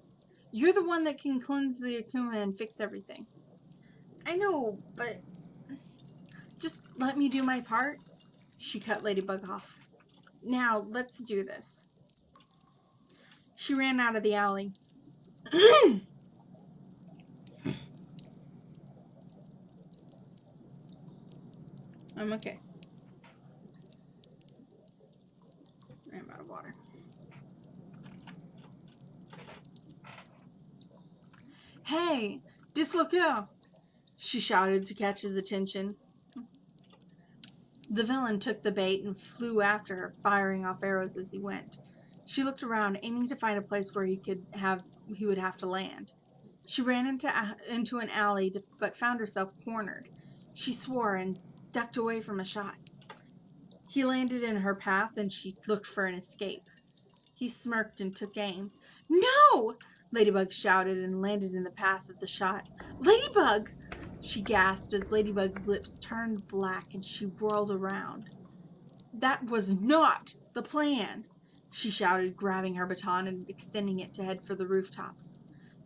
A: You're the one that can cleanse the Akuma and fix everything. I know, but just let me do my part. She cut Ladybug off. Now, let's do this. She ran out of the alley. I'm okay. I'm out of water. Hey, Disloker! She shouted to catch his attention. The villain took the bait and flew after her, firing off arrows as he went. She looked around, aiming to find a place where he would have to land. She ran into an alley, but found herself cornered. She swore and ducked away from a shot. He landed in her path and she looked for an escape. He smirked and took aim. "No!" Ladybug shouted and landed in the path of the shot. "Ladybug!" she gasped as Ladybug's lips turned black and she whirled around. "That was not the plan!" she shouted, grabbing her baton and extending it to head for the rooftops.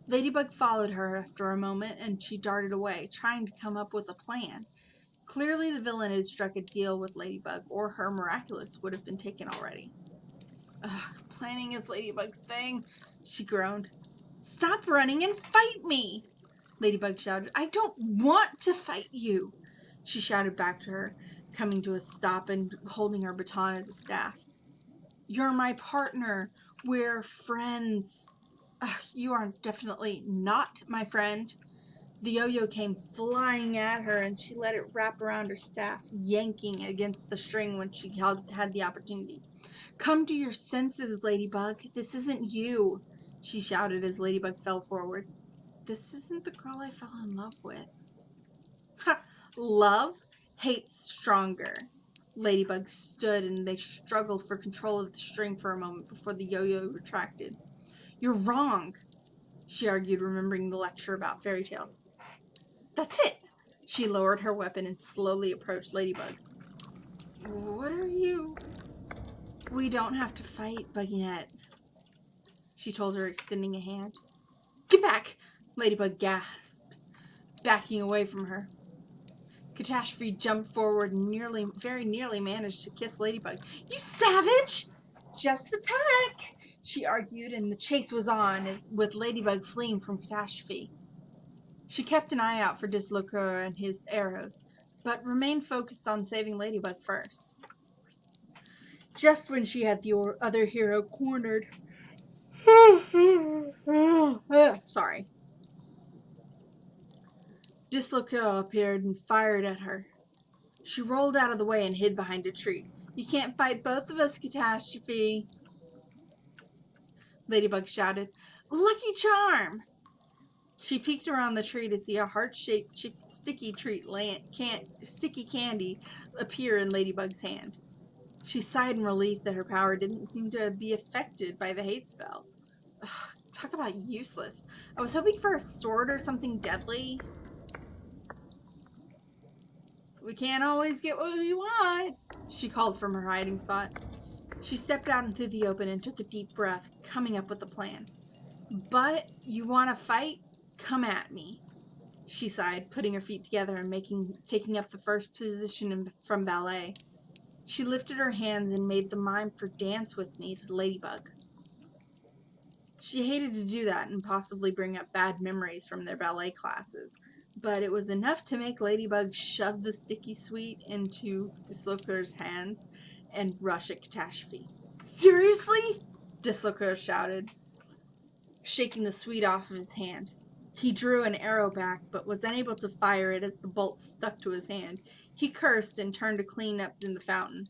A: Ladybug followed her after a moment and she darted away, trying to come up with a plan. Clearly the villain had struck a deal with Ladybug, or her miraculous would have been taken already. "Ugh, planning is Ladybug's thing," she groaned. "Stop running and fight me!" Ladybug shouted. "I don't want to fight you!" she shouted back to her, coming to a stop and holding her baton as a staff. "You're my partner. We're friends." "Ugh, you are definitely not my friend." The yo-yo came flying at her and she let it wrap around her staff, yanking against the string when she had the opportunity. "Come to your senses, Ladybug. This isn't you," she shouted as Ladybug fell forward. "This isn't the girl I fell in love with." "Ha! Love hates stronger." Ladybug stood and they struggled for control of the string for a moment before the yo-yo retracted. "You're wrong," she argued, remembering the lecture about fairy tales. "That's it." She lowered her weapon and slowly approached Ladybug. "What are you?" "We don't have to fight, Buginette," she told her, extending a hand. "Get back!" Ladybug gasped, backing away from her. Catastrophe jumped forward and very nearly managed to kiss Ladybug. "You savage!" "Just a peck," she argued, and the chase was on, with Ladybug fleeing from Catastrophe. She kept an eye out for Dislocator and his arrows, but remained focused on saving Ladybug first. Just when she had the other hero cornered... Sorry. Dislocator appeared and fired at her. She rolled out of the way and hid behind a tree. "You can't fight both of us, Catastrophe," Ladybug shouted. "Lucky charm!" She peeked around the tree to see a heart-shaped sticky candy appear in Ladybug's hand. She sighed in relief that her power didn't seem to be affected by the hate spell. Ugh, talk about useless. I was hoping for a sword or something deadly. "We can't always get what we want," she called from her hiding spot. She stepped out into the open and took a deep breath, coming up with a plan. "But you want to fight? Come at me," she sighed, putting her feet together and taking up the first position from ballet. She lifted her hands and made the mime for "Dance with Me" to Ladybug. She hated to do that and possibly bring up bad memories from their ballet classes, but it was enough to make Ladybug shove the sticky sweet into Dislocator's hands and rush at Catastrophe. "Seriously?" Dislocator shouted, shaking the sweet off of his hand. He drew an arrow back, but was unable to fire it as the bolt stuck to his hand. He cursed and turned to clean up in the fountain.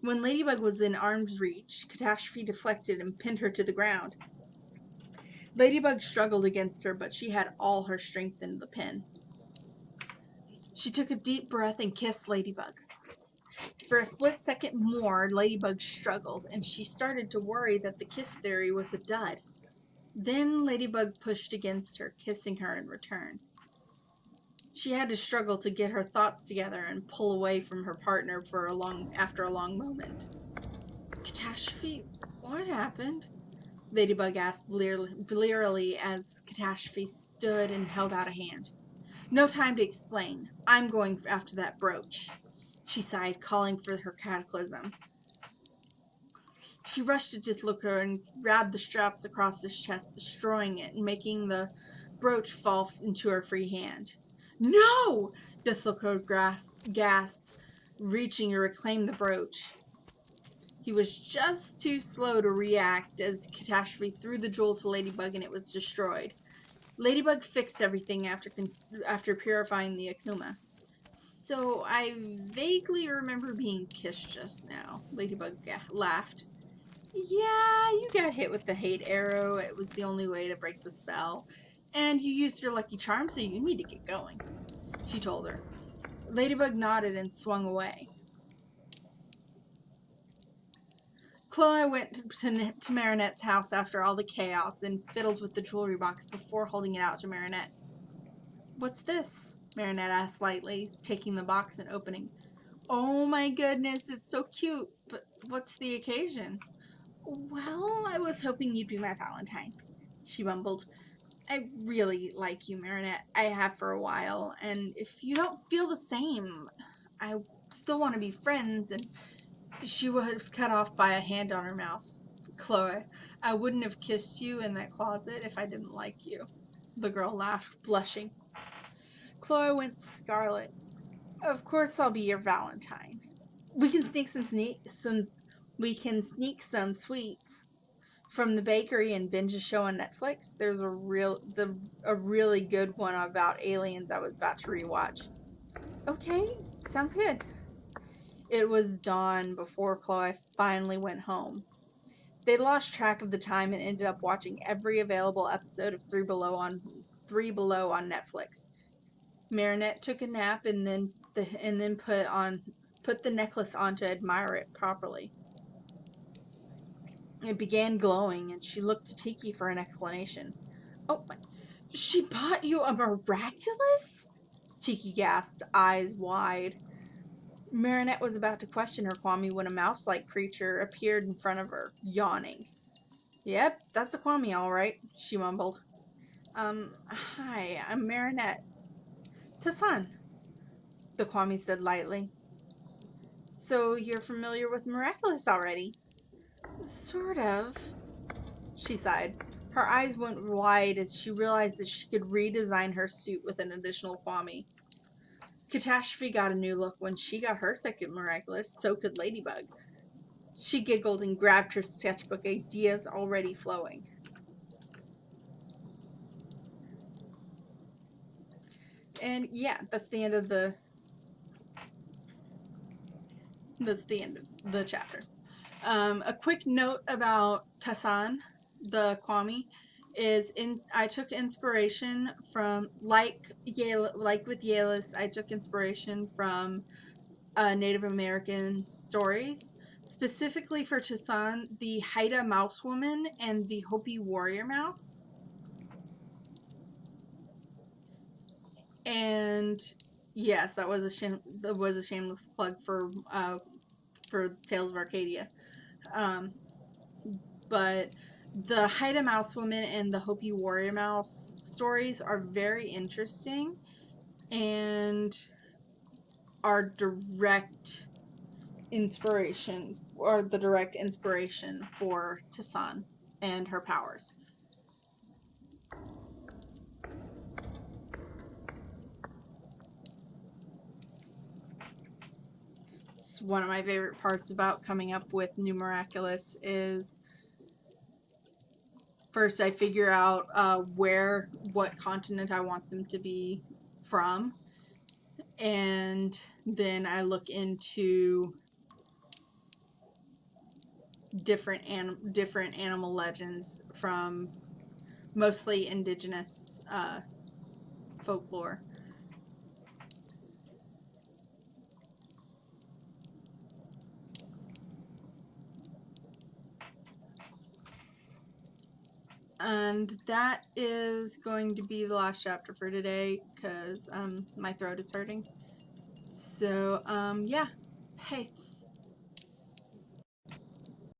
A: When Ladybug was in arm's reach, Catastrophe deflected and pinned her to the ground. Ladybug struggled against her, but she had all her strength in the pin. She took a deep breath and kissed Ladybug. For a split second more, Ladybug struggled, and she started to worry that the kiss theory was a dud. Then Ladybug pushed against her, kissing her in return. She had to struggle to get her thoughts together and pull away from her partner after a long moment. "Catastrophe, what happened?" Ladybug asked blearily as Catastrophe stood and held out a hand. "No time to explain. I'm going after that brooch," she sighed, calling for her cataclysm. She rushed to Dislocator and grabbed the straps across his chest, destroying it and making the brooch fall into her free hand. "No!" Dislocator gasped, reaching to reclaim the brooch. He was just too slow to react as Catastrophe threw the jewel to Ladybug and it was destroyed. Ladybug fixed everything after purifying the Akuma. "So I vaguely remember being kissed just now," Ladybug laughed. "Yeah, you got hit with the hate arrow. It was the only way to break the spell. And you used your lucky charm, so you need to get going," she told her. Ladybug nodded and swung away. Chloe went to Marinette's house after all the chaos and fiddled with the jewelry box before holding it out to Marinette. "What's this?" Marinette asked lightly, taking the box and opening. "Oh my goodness, it's so cute. But what's the occasion?" "Well, I was hoping you'd be my Valentine," she mumbled. "I really like you, Marinette. I have for a while, and if you don't feel the same, I still want to be friends." And she was cut off by a hand on her mouth. "Chloe, I wouldn't have kissed you in that closet if I didn't like you." The girl laughed, blushing. Chloe went scarlet. "Of course I'll be your Valentine. We can sneak some sweets from the bakery and binge a show on Netflix. There's a really good one about aliens I was about to rewatch." "Okay, sounds good." It was dawn before Chloe finally went home. They lost track of the time and ended up watching every available episode of Three Below on Netflix. Marinette took a nap and then put the necklace on to admire it properly. It began glowing, and she looked to Tiki for an explanation. "Oh, she bought you a miraculous?" Tiki gasped, eyes wide. Marinette was about to question her Kwame when a mouse-like creature appeared in front of her, yawning. "Yep, that's a Kwame, all right," she mumbled. Hi, I'm Marinette." "Tassan," the Kwame said lightly. "So you're familiar with Miraculous already?" "Sort of," she sighed. Her eyes went wide as she realized that she could redesign her suit with an additional Kwame. Catastrophe got a new look when she got her second Miraculous, so could Ladybug. She giggled and grabbed her sketchbook, ideas already flowing. And yeah, that's the end of the chapter. A quick note about Tassan, the Kwame, I took inspiration from like with Yalis, I took inspiration from Native American stories. Specifically for Tassan, the Haida Mouse Woman and the Hopi Warrior Mouse. And yes, that was a shameless plug for Tales of Arcadia. But the Haida Mouse Woman and the Hopi Warrior Mouse stories are very interesting and are direct inspiration for Tassan and her powers. It's one of my favorite parts about coming up with new Miraculous is first I figure out what continent I want them to be from, and then I look into different animal legends from mostly indigenous folklore. And that is going to be the last chapter for today because my throat is hurting. So yeah, hey.